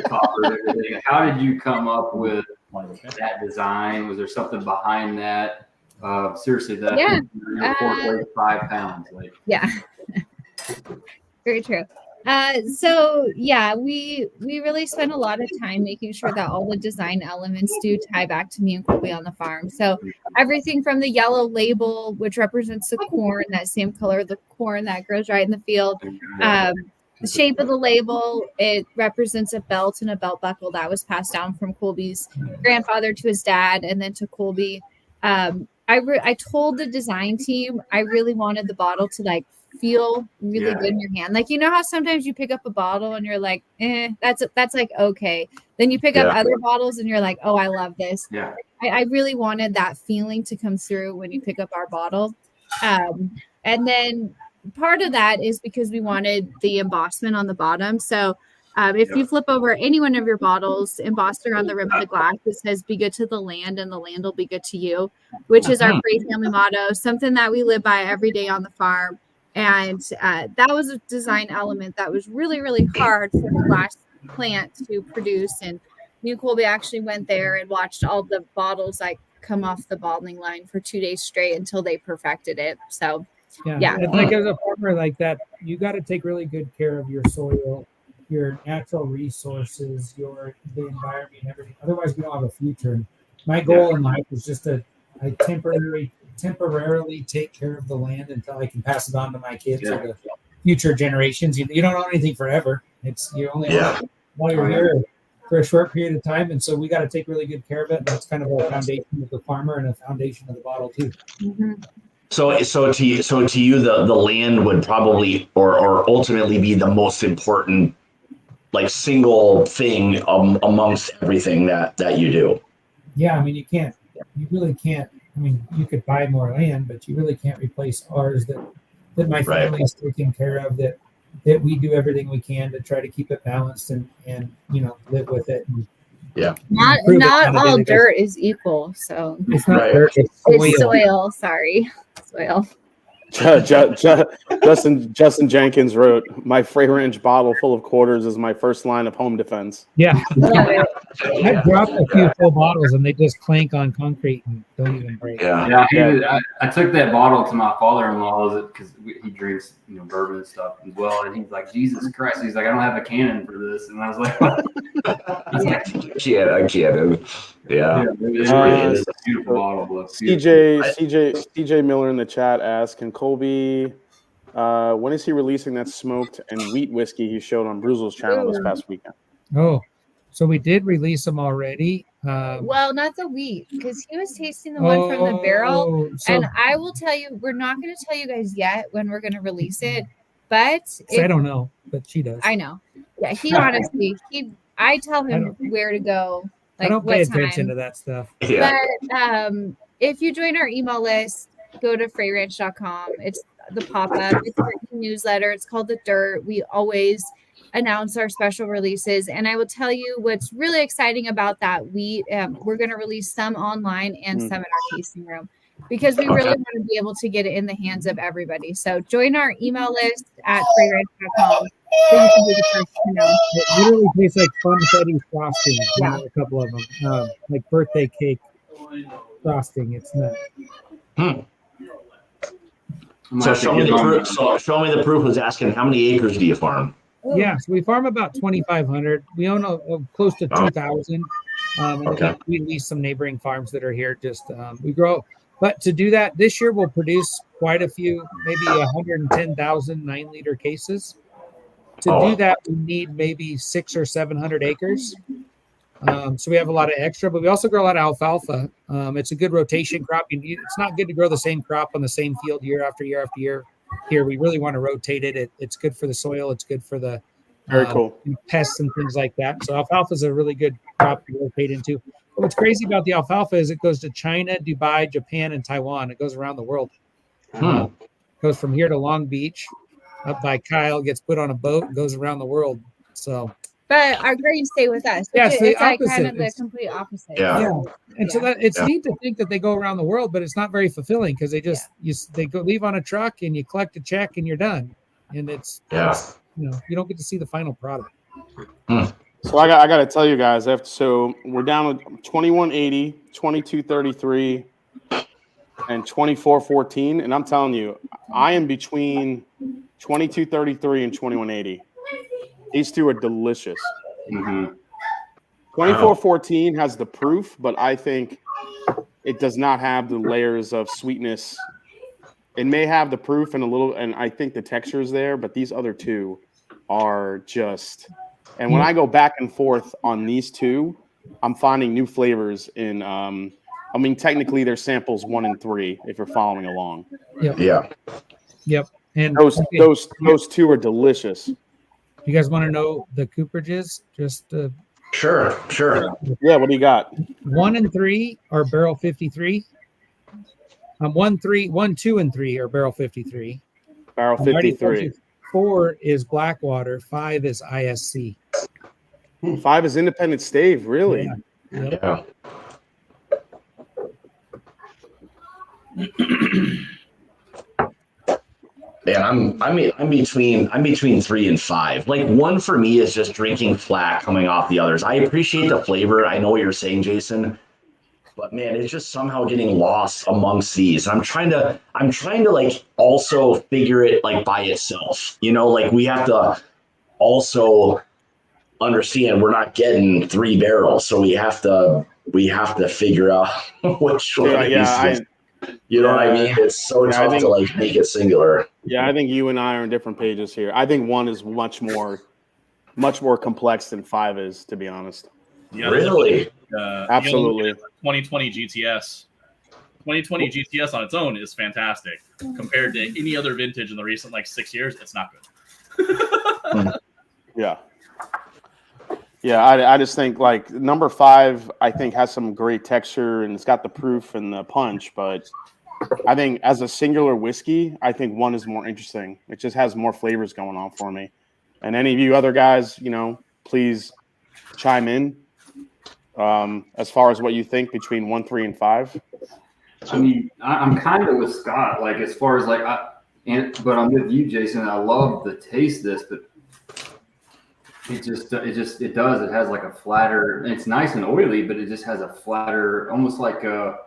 copper and everything. How did you come up with that design? Was there something behind that? Seriously, that your pork weighs 5 pounds. Yeah, very true. So yeah, we really spent a lot of time making sure that all the design elements do tie back to me and Colby on the farm. So everything from the yellow label, which represents the corn, that same color of the corn that grows right in the field. The shape of the label, it represents a belt and a belt buckle that was passed down from Colby's grandfather to his dad, and then to Colby. I told the design team I really wanted the bottle to like feel really good in your hand. Like, you know how sometimes you pick up a bottle and you're like, that's like okay. Then you pick up other bottles and you're like, oh, I love this. Yeah. I really wanted that feeling to come through when you pick up our bottle. And then part of that is because we wanted the embossment on the bottom. So if you flip over any one of your bottles, embossed around the rim of the glass, it says "Be good to the land, and the land will be good to you," which is our Frey family motto, something that we live by every day on the farm. And that was a design element that was really, really hard for the glass plant to produce. And me and Colby actually went there and watched all the bottles like come off the bottling line for 2 days straight until they perfected it. So yeah. It's like, as a farmer like that, you got to take really good care of your soil, your natural resources, the environment, and everything. Otherwise, we don't have a future. And my goal in life is just to temporarily take care of the land until I can pass it on to my kids or the future generations. You don't own anything forever. You only own while you're here for a short period of time, and so we got to take really good care of it. And that's kind of a foundation of the farmer and a foundation of the bottle too. Mm-hmm. So to you, the land would probably or ultimately be the most important, like, single thing amongst everything that you do. Yeah, I mean, you really can't. I mean, you could buy more land, but you really can't replace ours that my family is taking care of, that we do everything we can to try to keep it balanced and live with it. And, not all dirt is equal. So it's not dirt, it's soil. Sorry. Soil. Justin Jenkins wrote, "My Frey Ranch bottle full of quarters is my first line of home defense." Yeah. I've dropped a few full bottles and they just clank on concrete and don't even break. Yeah. I took that bottle to my father-in-law because he drinks, bourbon and stuff as well, and he's like, Jesus Christ! He's like, I don't have a cannon for this, and I was like, what? I can't. Yeah. It's a beautiful bottle. CJ Miller in the chat asked, can Colby, when is he releasing that smoked and wheat whiskey he showed on Bruzel's channel this past weekend? Oh, so we did release them already. Well, not the wheat, because he was tasting the one from the barrel. And I will tell you, we're not going to tell you guys yet when we're going to release it. But I don't know, but she does. I know. Yeah, he honestly, I tell him where to go. Like, I don't pay attention to that stuff. Yeah. But if you join our email list, go to freyranch.com. It's the pop-up. It's our newsletter. It's called The Dirt. We always announce our special releases. And I will tell you what's really exciting about that wheat. We're going to release some online and some in our tasting room because we really want to be able to get it in the hands of everybody. So join our email list at freyranch.com. So you can be the first to know. It literally tastes like funfetti frosting. Yeah. A couple of them, like birthday cake frosting. It's nuts. So show me the proof. So show me the proof. Was asking how many acres do you farm? Yeah, so we farm about 2,500. We own close to 2,000. And we lease some neighboring farms that are here. Just we grow. But to do that, this year we'll produce quite a few, maybe 110,000 9-liter cases. To do that, we need maybe 600 or 700 acres. So we have a lot of extra, but we also grow a lot of alfalfa. It's a good rotation crop. It's not good to grow the same crop on the same field year after year after year. Here, we really want to rotate it. It's good for the soil. It's good for the very cool pests and things like that. So alfalfa is a really good crop to rotate into. But what's crazy about the alfalfa is it goes to China, Dubai, Japan, and Taiwan. It goes around the world. It goes from here to Long Beach, up by Kyle, gets put on a boat, goes around the world. So. But our grains stay with us. Yeah, it's like kind of the complete opposite. Yeah. And so that it's neat to think that they go around the world, but it's not very fulfilling because they just they go leave on a truck and you collect a check and you're done. And it's you don't get to see the final product. So I got to tell you guys, so we're down to 2180, 2233, and 2414, and I'm telling you, I am between 2233 and 2180. These two are delicious. 2414 has the proof, but I think it does not have the layers of sweetness. It may have the proof and I think the texture is there, but these other two are just. And when I go back and forth on these two, I'm finding new flavors in. Technically, they're samples 1 and 3 if you're following along. Yep. And those two are delicious. You guys want to know the cooperages? Sure. Yeah, what do you got? 1 and 3 are barrel 53. 1, 2, and 3 are barrel 53. Barrel 53. 4 is Blackwater. 5 is ISC. 5 is Independent Stave. Really? Yeah. Yeah, I'm between 3 and 5. Like 1 for me is just drinking flat coming off the others. I appreciate the flavor. I know what you're saying, Jason, but man, it's just somehow getting lost amongst these. I'm trying to like also figure it like by itself. Like we have to also understand we're not getting 3 barrels, so we have to figure out which one. You know what I mean? It's so tough to like make it singular. Yeah, I think you and I are on different pages here. I think 1 is much more complex than 5 is, to be honest. Really? Absolutely. 2020 GTS. 2020 GTS on its own is fantastic. Compared to any other vintage in the recent 6 years, it's not good. Yeah. I just think number 5, I think has some great texture and it's got the proof and the punch, but I think as a singular whiskey, I think 1 is more interesting. It just has more flavors going on for me. And any of you other guys, please chime in as far as what you think between 1, 3, and 5. I mean, I'm kind of with Scott, as far as but I'm with you, Jason. I love the taste of this, but It does. It has like a flatter. It's nice and oily, but it just has a flatter, almost like a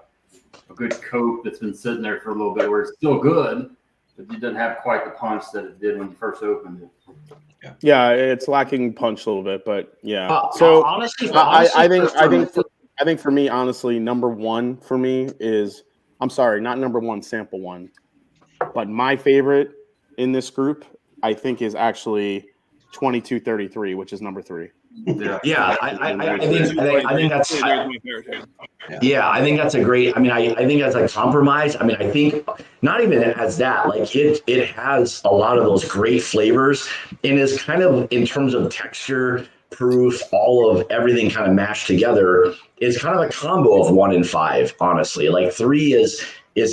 good coat that's been sitting there for a little bit, where it's still good, but it doesn't have quite the punch that it did when you first opened it. Yeah, it's lacking punch a little bit, but yeah. Honestly, I think for me, honestly, number one for me is, I'm sorry, not number one, sample one, but my favorite in this group, I think, is actually 2233, which is number 3. Yeah, I think that's I think that's a great. I think that's a compromise. I think not even as that. Like it has a lot of those great flavors, and is kind of, in terms of texture, proof, all of everything kind of mashed together, is kind of a combo of 1 and 5. Honestly, like 3 is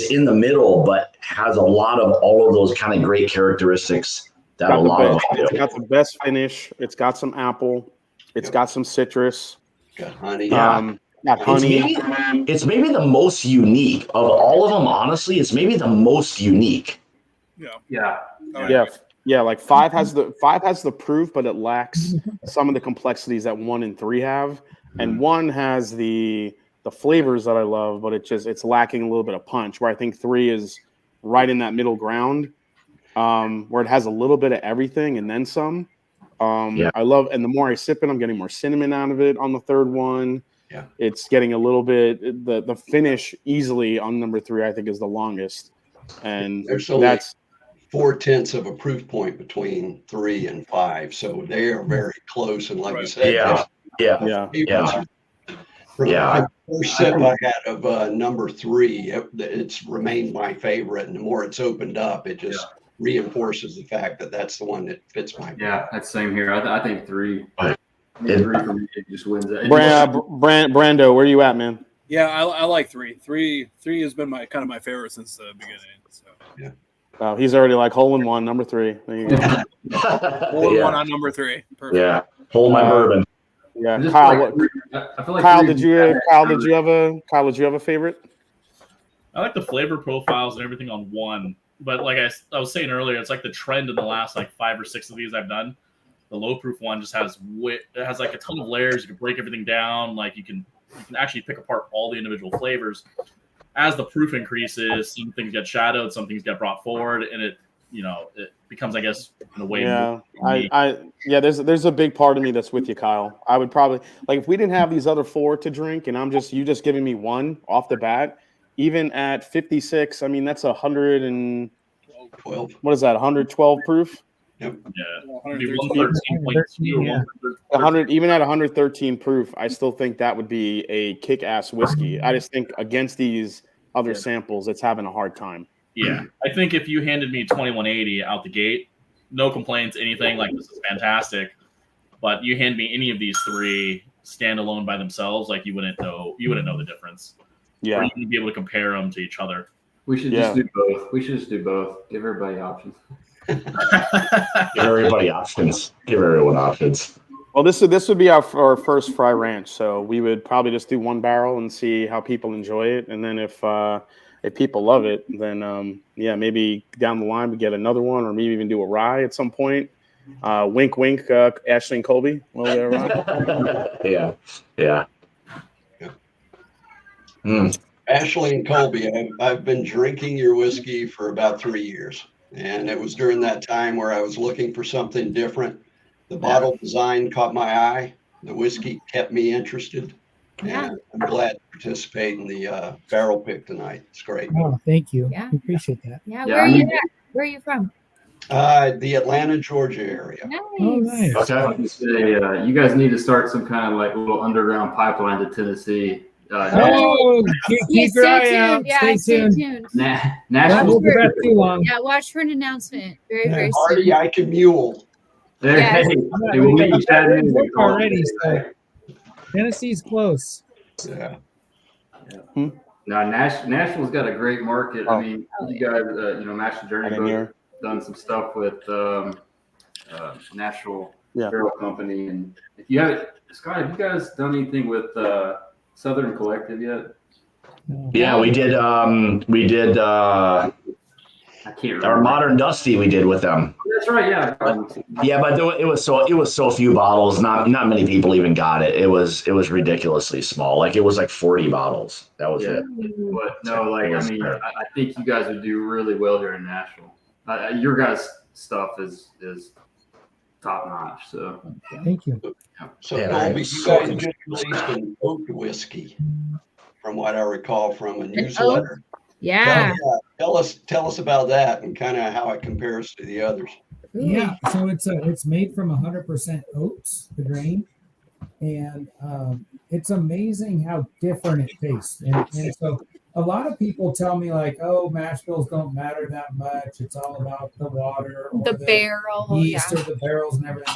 in the middle, but has a lot of all of those kind of great characteristics that a lot of them do. It's got the best finish. It's got some apple. It's got some citrus. Got honey. Got honey. It's maybe the most unique of all of them. Honestly, it's maybe the most unique. Yeah. Like 5 has the proof, but it lacks some of the complexities that 1 and 3 have, and 1 has the flavors that I love, but it's lacking a little bit of punch. Where I think 3 is right in that middle ground, where it has a little bit of everything and then some. I love, and the more I sip it, I'm getting more cinnamon out of it on the third one. Yeah, it's getting a little bit, the finish easily on number 3, I think, is the longest, and there's only 4/10 of a proof point between 3 and 5, so they are very close. And like you said, the first sip I had of number 3, it's remained my favorite, and the more it's opened up, it just reinforces the fact that that's the one that fits my. Yeah, that's same here. I think 3. It just wins it. Brando, where are you at, man? Yeah, I like 3. 3 has been my favorite since the beginning. So yeah. Wow, he's already like hole in one, number 3. There you go. Hole in one on number 3. Perfect. Yeah, hold my bourbon. Yeah, Kyle. I feel like Kyle, did you have a favorite? I like the flavor profiles and everything on 1, but like I was saying earlier, it's like the trend in the last like 5 or 6 of these I've done. The low proof one just has like a ton of layers. You can break everything down. Like you can actually pick apart all the individual flavors. As the proof increases, some things get shadowed, some things get brought forward, and it becomes, I guess, in a way. Yeah, there's a big part of me that's with you, Kyle. I would probably, like, if we didn't have these other 4 to drink, and you just giving me 1 off the bat, even at 56, I mean, that's 112. What is that? 112 proof? Yep. Yeah. 100, even at 113 proof, I still think that would be a kick-ass whiskey. I just think against these other samples, it's having a hard time. Yeah, I think if you handed me 2180 out the gate, no complaints, anything, like, this is fantastic. But you hand me any of these 3 standalone by themselves, like, you wouldn't know the difference. Yeah, or you wouldn't be able to compare them to each other. We should just do both. Give everybody options. Give everybody options. Give everyone options. Well, this would be our first Frey Ranch, so we would probably just do 1 barrel and see how people enjoy it, and then if people love it, then maybe down the line we get another one, or maybe even do a rye at some point. Wink, wink. Ashley and Colby. Yeah. Ashley and Colby, I've been drinking your whiskey for about 3 years. And it was during that time where I was looking for something different. The bottle design caught my eye. The whiskey kept me interested. Yeah. And I'm glad to participate in the barrel pick tonight. It's great. Oh, thank you. Yeah. We appreciate that. Yeah, where are you at? Where are you from? The Atlanta, Georgia area. Nice. Oh, nice. Okay. You guys need to start some kind of like little underground pipeline to Tennessee. Keep your eye out. Yeah, Stay tuned. Nashville. Won't be too long. Yeah, watch for an announcement. Very Hardy, soon. I can mule. Yes. Already, so Tennessee's close. Yeah. No, Nashville's got a great market. I mean, you guys, Master Journey both done some stuff with Nashville Barrel Company, and if you have Scott, have you guys done anything with Southern Collective yet? Yeah, we did. I can't remember. Our Modern Dusty we did with them. That's right. Yeah. Yeah, but it was so few bottles. Not many people even got it. It was ridiculously small. Like it was like 40 bottles. That was it. But no, like I mean, I think you guys would do really well here in Nashville. Your guys' stuff is top notch. So Thank you. So Colby, you guys just released an oak whiskey, from what I recall from a newsletter. Yeah. Tell us about that and kind of how it compares to the others. Yeah, so it's made from 100% oats, the grain, and it's amazing how different it tastes. And so a lot of people tell me like, oh, mash bills don't matter that much. It's all about the water, or The barrel, yeast, or the barrels and everything.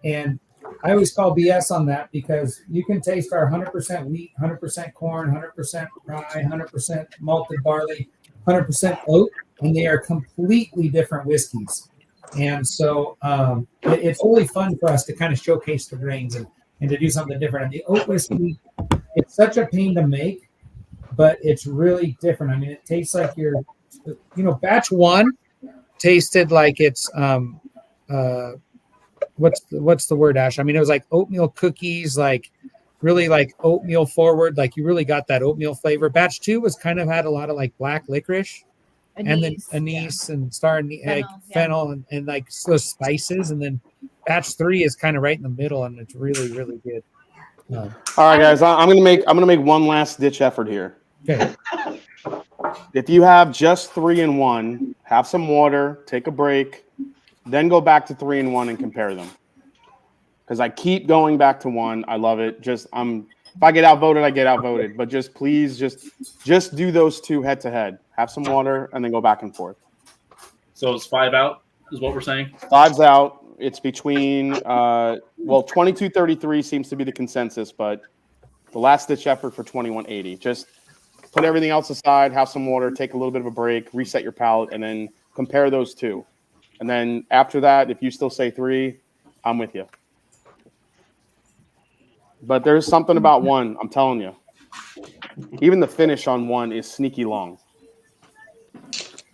And I always call BS on that, because you can taste our 100% wheat, 100% corn, 100% rye, 100% malted barley, 100% oat, and they are completely different whiskeys. And so it's really fun for us to kind of showcase the grains and to do something different. And the oat whiskey, it's such a pain to make, but it's really different. I mean, it tastes like batch one tasted like it's what's the word, Ash? I mean, it was like oatmeal cookies, like really like oatmeal forward, like you really got that oatmeal flavor. Batch two was kind of had a lot of like black licorice, and then anise and fennel and like those spices. And then batch three is kind of right in the middle, and it's really, really good. All right, guys, I'm gonna make one last ditch effort here. Okay. If you have just 3 and 1, have some water, take a break, then go back to 3 and 1 and compare them. Because I keep going back to 1. I love it. If I get outvoted, I get outvoted. But please do those 2 head to head. Have some water and then go back and forth. So it's 5 out, is what we're saying? 5's out. It's between 22.33 seems to be the consensus, but the last ditch effort for 21.80. Just put everything else aside, have some water, take a little bit of a break, reset your palate, and then compare those 2. And then after that, if you still say 3, I'm with you. But there's something about 1, I'm telling you. Even the finish on 1 is sneaky long.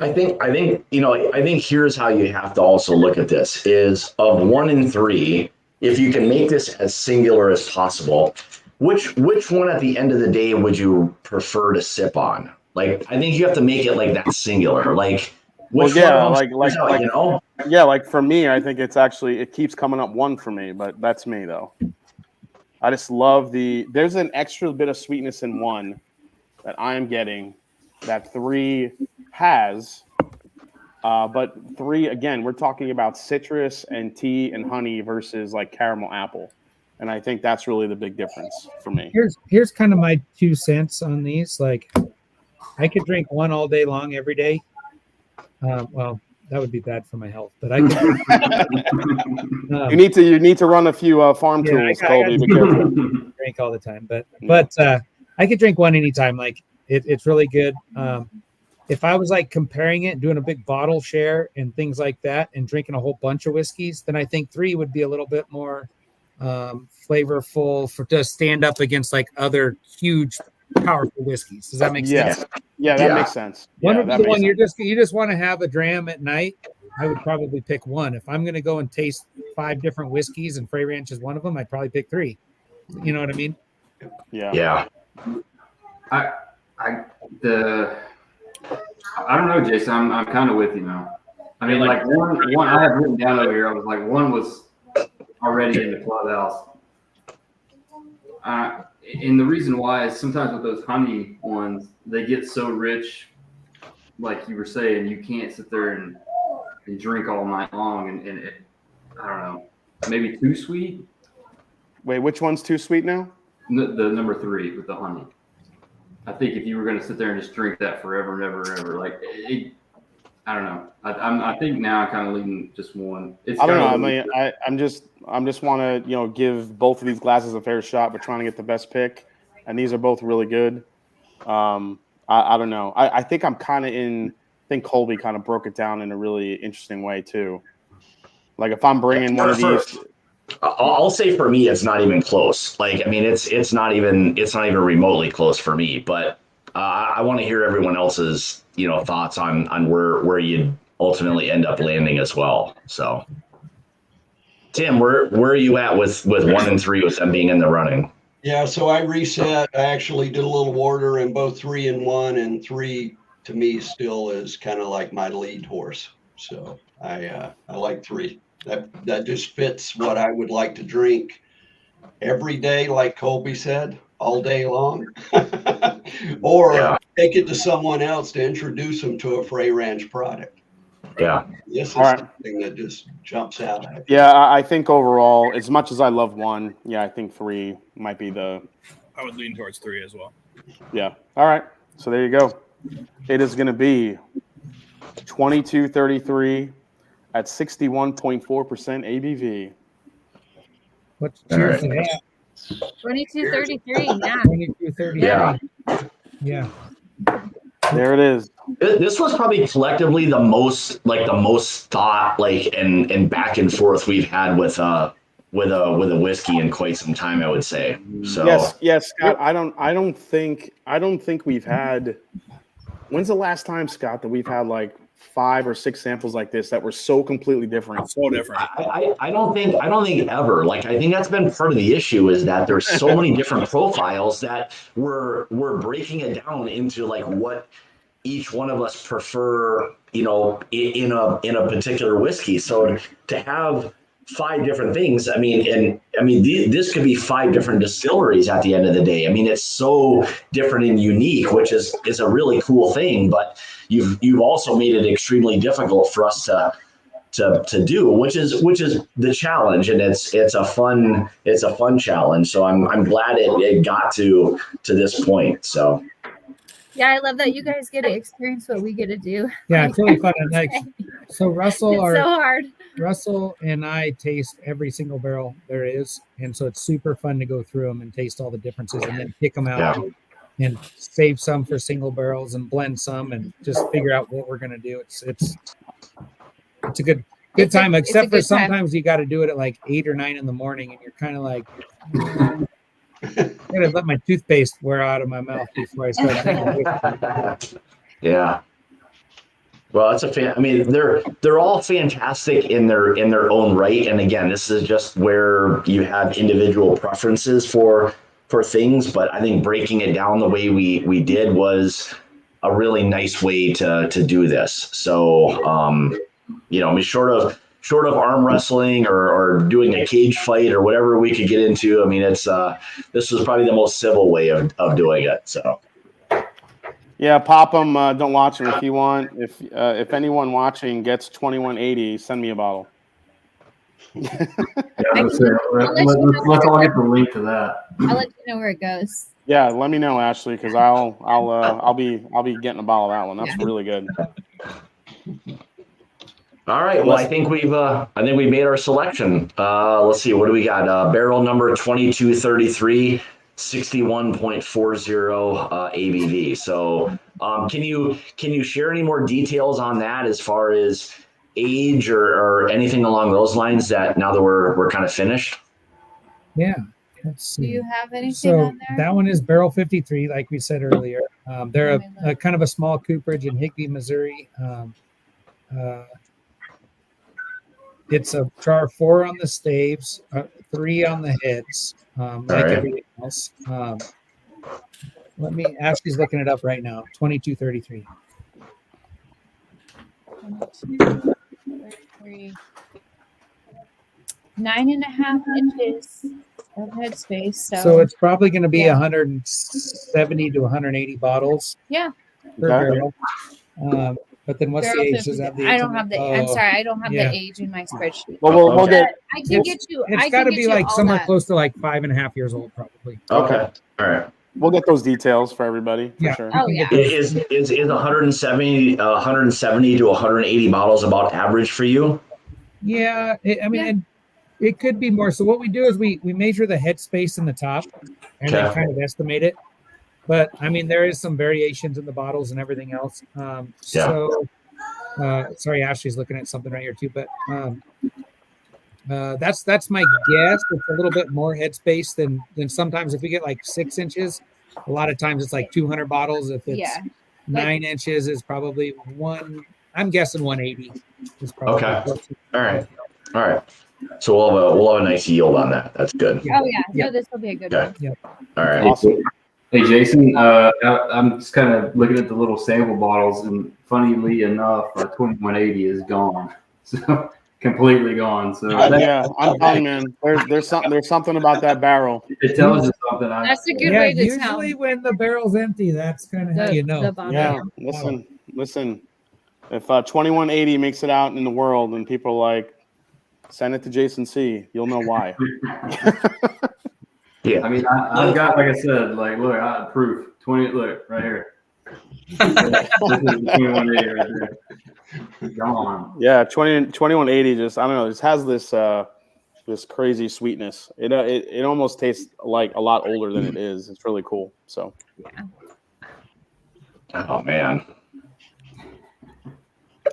I think here's how you have to also look at this: is of 1 and 3, if you can make this as singular as possible, which one at the end of the day would you prefer to sip on? Like, I think you have to make it like that singular. Like, like for me, I think it keeps coming up 1 for me, but that's me though. I just love there's an extra bit of sweetness in 1 that I am getting that 3 has. But 3, again, we're talking about citrus and tea and honey versus like caramel apple. And I think that's really the big difference for me. Here's kind of my 2 cents on these. Like, I could drink 1 all day long every day. Well, that would be bad for my health, but I could. You need to run a few farm tools, Colby. Be careful. Drink all the time, but I could drink 1 anytime. Like it's really good. If I was like comparing it, doing a big bottle share and things like that, and drinking a whole bunch of whiskeys, then I think 3 would be a little bit more flavorful to stand up against like other huge, powerful whiskeys. Does that make sense? Yeah, that makes sense. One would be the one you just want to have a dram at night. I would probably pick 1. If I'm going to go and taste 5 different whiskeys and Frey Ranch is one of them, I'd probably pick 3. You know what I mean? Yeah. I don't know, Jason. I'm kind of with you now. I mean, like one I have written down over here. I was like, 1 was already in the clubhouse. And the reason why is sometimes with those honey ones, they get so rich, like you were saying, you can't sit there and drink all night long. And it, I don't know, maybe too sweet. Wait, which one's too sweet now? The number 3 with the honey. I think if you were going to sit there and just drink that forever and ever and ever, like I don't know. I think now I'm kind of leaning just 1. I don't know. I mean, I'm just want to give both of these glasses a fair shot. We're trying to get the best pick, and these are both really good. I don't know. I think I'm kind of I think Colby kind of broke it down in a really interesting way too. Like if I'm bringing one of these. I'll say for me, it's not even close. Like, I mean, it's not even remotely close for me. But I want to hear everyone else's, thoughts on where you'd ultimately end up landing as well. So, Tim, where are you at with 1 and 3 with them being in the running? Yeah, so I reset. I actually did a little order in both 3 and 1, and 3 to me still is kind of like my lead horse. So I like 3. That just fits what I would like to drink every day, like Colby said, all day long, or take it to someone else to introduce them to a Frey Ranch product. Yeah. This is something that just jumps out at you. Yeah, I think overall, as much as I love 1, I think 3 might be I would lean towards 3 as well. Yeah. All right. So there you go. It is going to be 2233 at 61.4% ABV. Let's cheers to that. 2233. Yeah. 2233. Yeah. There it is. This was probably collectively the most thought, and back and forth we've had with a whiskey in quite some time, I would say. So yes, Scott. I don't think we've had. When's the last time, Scott, that we've had like 5 or 6 samples like this that were so completely different? So different. I don't think ever. I think that's been part of the issue, is that there's so many different profiles that we're breaking it down into what each one of us prefer, in a particular whiskey. So to have 5 different things, this could be 5 different distilleries at the end of the day. It's so different and unique, which is a really cool thing. But you've also made it extremely difficult for us to do, which is the challenge, and it's a fun challenge. So I'm glad it got to this point. So. Yeah, I love that you guys get to experience what we get to do. Yeah, it's really fun. So Russell, so hard. Russell and I taste every single barrel there is, and so it's super fun to go through them and taste all the differences, and then pick them out and save some for single barrels and blend some, and just figure out what we're gonna do. It's a good time, except for sometimes you got to do it at like 8 or 9 in the morning, and you're kind of like. I'm gonna let my toothpaste wear out of my mouth before I start drinking. Yeah. Well, it's they're all fantastic in their own right. And again, this is just where you have individual preferences for things. But I think breaking it down the way we did was a really nice way to do this. So, short of arm wrestling or doing a cage fight or whatever we could get into, this was probably the most civil way of doing it. So. Yeah, pop them. Don't watch them if you want. If anyone watching gets 2180, send me a bottle. Let's all get the link to that. I'll let you know where it goes. Yeah, let me know, Ashley, because I'll be getting a bottle of that one. That's really good. All right. Well, I think we made our selection. Let's see. What do we got? Barrel number 2233, 61.40 ABV. So, can you share any more details on that as far as age or anything along those lines? That now that we're kind of finished. Yeah. Let's see. Do you have anything on there? That one is barrel 53, like we said earlier. They're a kind of a small cooperage in Higbee, Missouri. It's a char 4 on the staves, 3 on the heads, everything else. Ashley's looking it up right now. 2233. 2233. 9.5 inches of headspace. So it's probably going to be 170 to 180 bottles. Yeah. Per barrel. But then what's the age? Does that have the age? I don't have the. I'm sorry, I don't have the age in my spreadsheet. Well, we'll get. I can get you. It's got to be like somewhere close to like 5.5 years old, probably. Okay. All right. We'll get those details for everybody. For sure. Oh yeah. Is 170 to 180 bottles about average for you? Yeah. It could be more. So what we do is we measure the head space in the top, and then kind of estimate it. But there is some variations in the bottles and everything else. So, sorry, Ashley's looking at something right here too. But that's my guess. It's a little bit more headspace than sometimes if we get like 6 inches. A lot of times it's like 200 bottles. If it's Yeah. 9 inches, is probably I'm guessing 180 is probably. Okay. All right. So we'll have a nice yield on that. That's good. Yeah. Oh yeah. No, this will be a good Okay. one. Yeah. All right. Awesome. Hey Jason, I'm just kind of looking at the little sample bottles, and funnily enough, 2180 is gone, so completely gone. So Yeah, I'm telling you, man. There's something about that barrel. it tells you something. That's a good Yeah, way to usually tell. when the barrel's empty, that's kind of how you know. The bottle. Yeah, listen. If 2180 makes it out in the world and people are like, send it to Jason C, you'll know why. Yeah. I mean, I've got, like I said, like, look, proof. 20, look, right here. This is 2180 right there. Gone. Yeah, 2180 just, I don't know, just has this crazy sweetness. It almost tastes like a lot older than it is. It's really cool. So Oh man.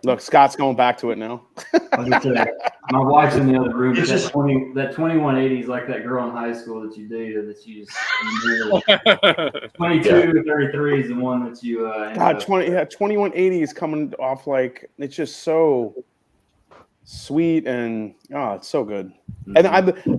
look, Scott's going back to it now. My wife's in the other room. It's That just- 2180 is like that girl in high school that you dated that you just 22 33 is the one that you God, 2180 is coming off like it's just so sweet and it's so good. Mm-hmm. And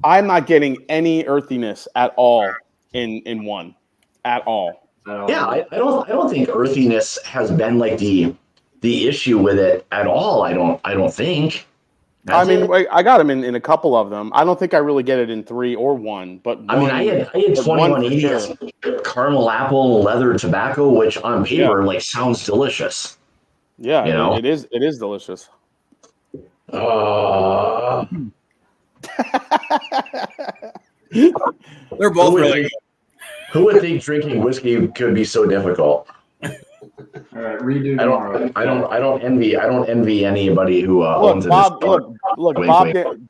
I'm not getting any earthiness at all in one at all. Yeah, I don't think earthiness has been like the issue with it at all. I don't think. I mean, I got them in a couple of them. I don't think I really get it in 3 or 1, but I mean, I had 2180 as caramel apple leather tobacco, which on paper like sounds delicious. Yeah, you know? it is delicious. They're both really good. Who would think drinking whiskey could be so difficult? All right, redo tomorrow. I don't envy anybody who owns Bob, a look,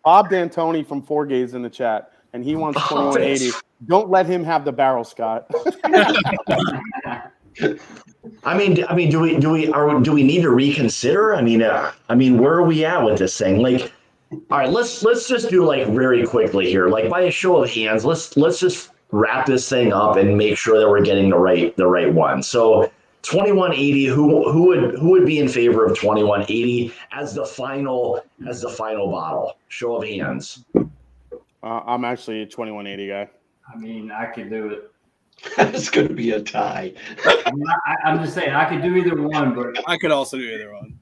Bob D'Antoni from Four Gays in the chat, and he wants 2180. Don't let him have the barrel, Scott. I mean, do we need to reconsider? I mean, where are we at with this thing? Like, all right, let's just do like very quickly here, like by a show of hands, let's just wrap this thing up and make sure that we're getting the right one. So 2180, who would be in favor of 2180 as the final bottle? Show of hands. I'm actually a 2180 guy. I mean, I could do it. It's going to be a tie. I'm just saying I could do either one, but I could also do either one.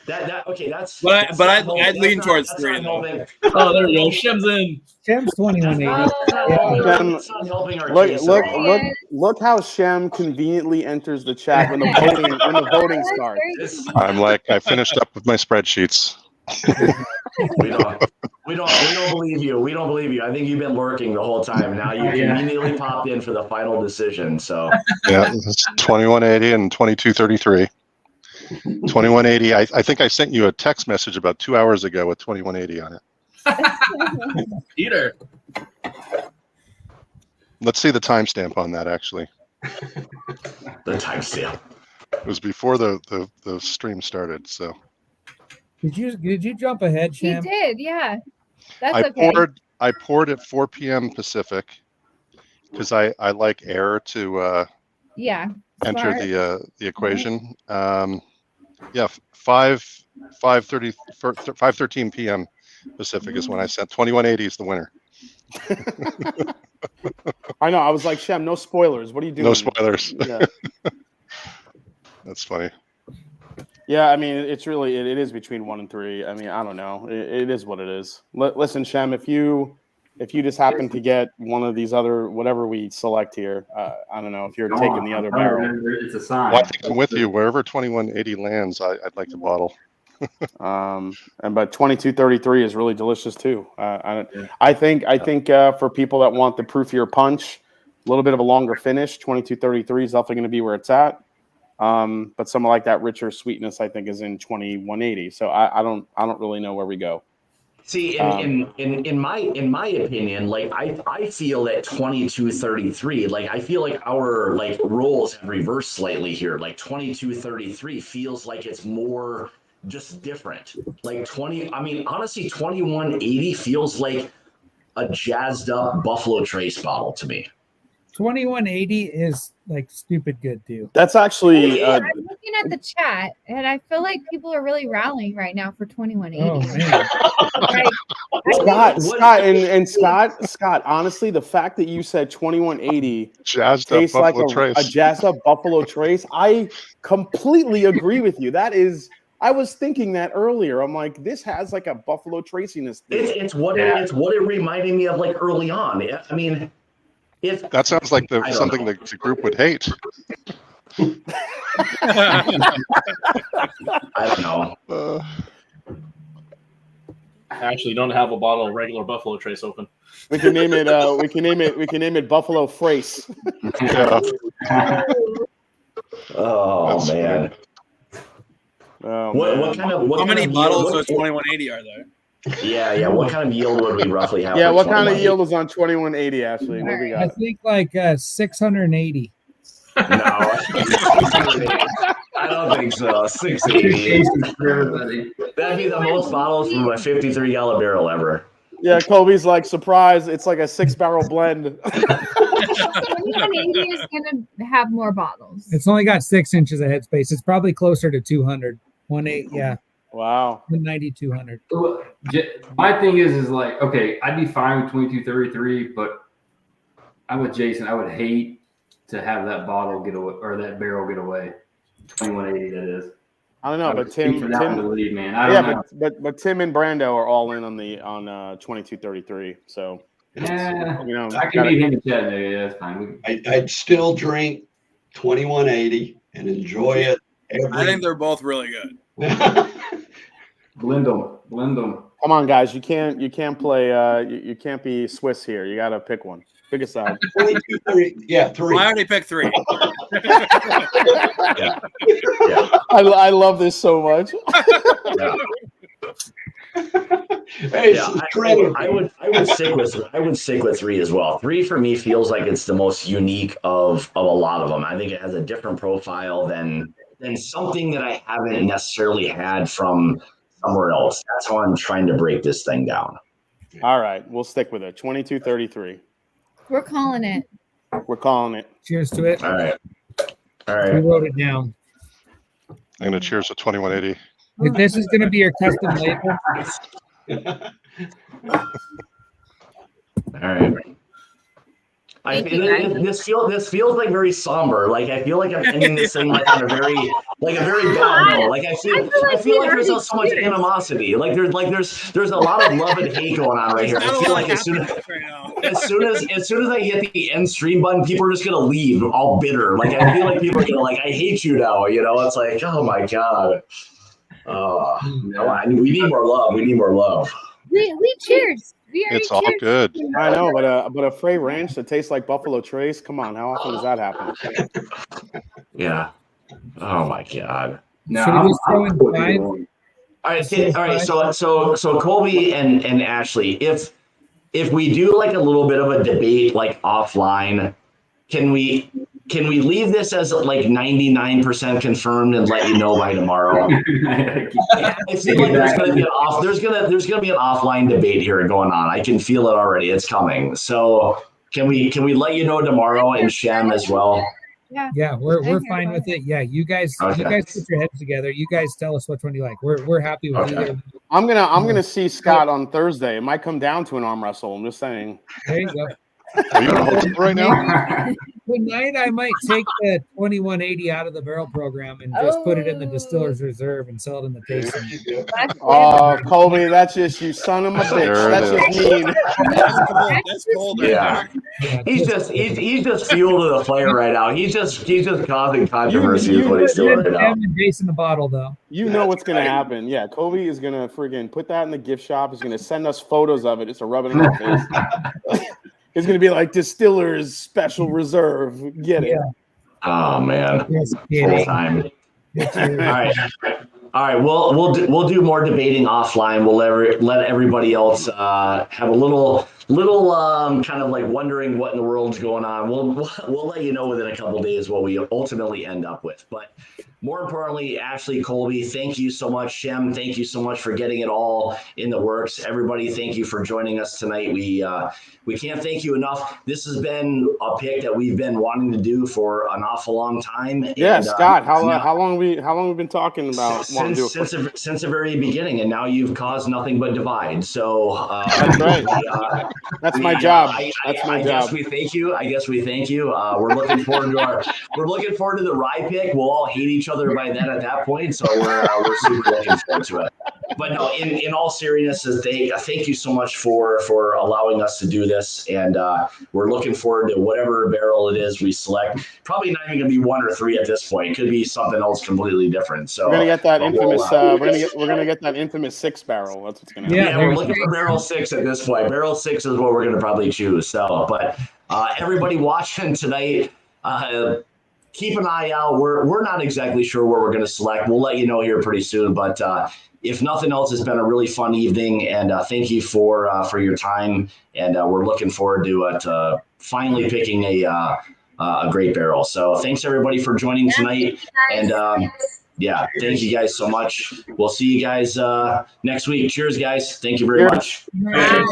I'd lean towards 3 though. Oh, there we go. Shem's in. Shem's 2180. Look how Shem conveniently enters the chat when the voting starts. I'm like, I finished up with my spreadsheets. We don't believe you. We don't believe you. I think you've been lurking the whole time. Now you immediately popped in for the final decision. So yeah, it's 2180 and 2233. 2180. I think I sent you a text message about 2 hours ago with 2180 on it. Peter. Let's see the timestamp on that. Actually, the timestamp. It was before the stream started. So did you jump ahead, Shem? He did, yeah. That's okay. I poured at 4 p.m. Pacific because I like air to enter the equation. 5:13 p.m. Pacific is when I sent 2180 is the winner. I know. I was like, Shem, no spoilers. What are you doing? No spoilers. Yeah. That's funny. Yeah, I mean, it is between 1 and 3. I mean, I don't know. It is what it is. Listen, Shem, if you just happen to get one of these other whatever we select here, I don't know if you're taking the other barrel. It's a sign. Well, I think I'm with you. Wherever 2180 lands, I'd like to bottle. But 2233 is really delicious too. I think for people that want the proofier punch, a little bit of a longer finish, 2233 is definitely going to be where it's at. But some like that richer sweetness, I think, is in 2180. So I don't really know where we go. See, in my opinion, like I feel that 2233, like I feel like our like roles have reversed slightly here. Like 2233 feels like it's more just different. Like honestly, 2180 feels like a jazzed up Buffalo Trace bottle to me. 2180 is like stupid good too. That's actually I'm looking at the chat, and I feel like people are really rallying right now for 2180. Oh man. Scott. Honestly, the fact that you said 2180 Jazzed up tastes like Buffalo Trace. a jazzed up Buffalo Trace, I completely agree with you. That is, I was thinking that earlier. I'm like, this has like a Buffalo Traciness. It's what it reminded me of like early on. I mean, that sounds like something the group would hate. I don't know. I actually don't have a bottle of regular Buffalo Trace open. We can name it. We can name it Buffalo Frace. Yeah. Oh That's man. Oh, What kind of How many of bottles yield, of 2180 are there? Yeah. What kind of yield would we roughly have? Yeah, for what kind of 2180? yield is on 2180, Ashley? What do we I got? think like 680. No, I don't think so. 680. That'd be the most bottles from a 53 gallon barrel ever. Yeah, Colby's like, surprise, it's like a 6-barrel blend. 2180 is going to have more bottles. It's only got 6 inches of headspace. It's probably closer to 200. 18, yeah. Wow. 190, 200. My thing is like, okay, I'd be fine with 2233, but I'm with Jason. I would hate to have that bottle get away or that barrel get away. 2180, that is. I don't know, I but would speak for that one to lead, man. I don't know. but Tim and Brando are all in on 2233. So Yeah, you know, I can meet him in chat. Yeah, that's fine. I'd still drink 2180 and enjoy it. I think they're both really good. Blend them. Come on, guys, you can't play. You can't be Swiss here. You got to pick one. Pick a side. 2230, yeah, 3. I already picked 3. Yeah. I love this so much. Yeah. Hey, Yeah, I would stick with 3 as well. 3 for me feels like it's the most unique of a lot of them. I think it has a different profile than something that I haven't necessarily had from somewhere else. That's how I'm trying to break this thing down. All right, we'll stick with it. 2233. We're calling it. We're calling it. Cheers to it. All right. We wrote it down. I'm gonna cheers to 2180. If this is going to be your custom label. All right. This feels like very somber. Like I feel like I'm ending this thing like on a very bad note. Like I feel like there's so much animosity. Like there's a lot of love and hate going on right here. I feel like as soon as I hit the end stream button, people are just gonna leave all bitter. Like I feel like people are gonna like, I hate you now. You know, it's like, oh my god. We need more love. We need more love. We cheers. It's all good. I know, but a Frey Ranch that tastes like Buffalo Trace. Come on, how often does that happen? Yeah. Oh my god. No, Should we just throw in 5? All right. So Colby and Ashley, if we do like a little bit of a debate like offline, can we leave this as like 99% confirmed and let you know by tomorrow? I feel like there's gonna be an offline debate here going on. I can feel it already. It's coming. So can we let you know tomorrow and Shem as well? Yeah, we're fine with it. Yeah, you guys put your heads together. You guys tell us which one you like. We're happy with either. I'm gonna see Scott on Thursday. It might come down to an arm wrestle. I'm just saying. There you go. Are you on right now? Tonight I might take the 2180 out of the barrel program and just put it in the distiller's reserve and sell it in the tasting. Oh, Colby, that's just you, son of a bitch. That's just mean. That's cold. Yeah. He's just fuel to the fire right now. He's just causing controversy is what he's doing right now. And Jason the bottle though. You know what's gonna happen. Yeah, Colby is gonna friggin' put that in the gift shop. He's gonna send us photos of it. It's a rub it in our face. It's going to be like Distiller's Special Reserve. Get it? Yeah. Oh man, Yes, full time. All right. We'll do more debating offline. We'll let everybody else have a little kind of like wondering what in the world's going on. We'll let you know within a couple of days what we ultimately end up with. But more importantly, Ashley Colby, thank you so much. Shem, thank you so much for getting it all in the works. Everybody, thank you for joining us tonight. We can't thank you enough. This has been a pick that we've been wanting to do for an awful long time. Yeah, and, Scott, how long we been talking about wanting to do it? Since the very beginning, and now you've caused nothing but divide. So that's right. That's my job. That's my job. I guess we thank you. We're looking forward to the rye pick. We'll all hate each other by then at that point. So we're super looking forward to it. But no, in all seriousness, thank you so much for allowing us to do this, and we're looking forward to whatever barrel it is we select. Probably not even going to be 1 or 3 at this point. It could be something else completely different. So we're gonna get that infamous. We're gonna get that infamous 6 barrel. That's what's gonna happen. Yeah, we're looking for barrel 6 at this point. Barrel 6 is what we're going to probably choose. So, but everybody watching tonight. Keep an eye out. We're not exactly sure where we're going to select. We'll let you know here pretty soon. But if nothing else, it's been a really fun evening, and thank you for your time. And we're looking forward to finally picking a great barrel. So thanks everybody for joining tonight. And yeah, thank you guys so much. We'll see you guys next week. Cheers, guys. Thank you very much. Bye.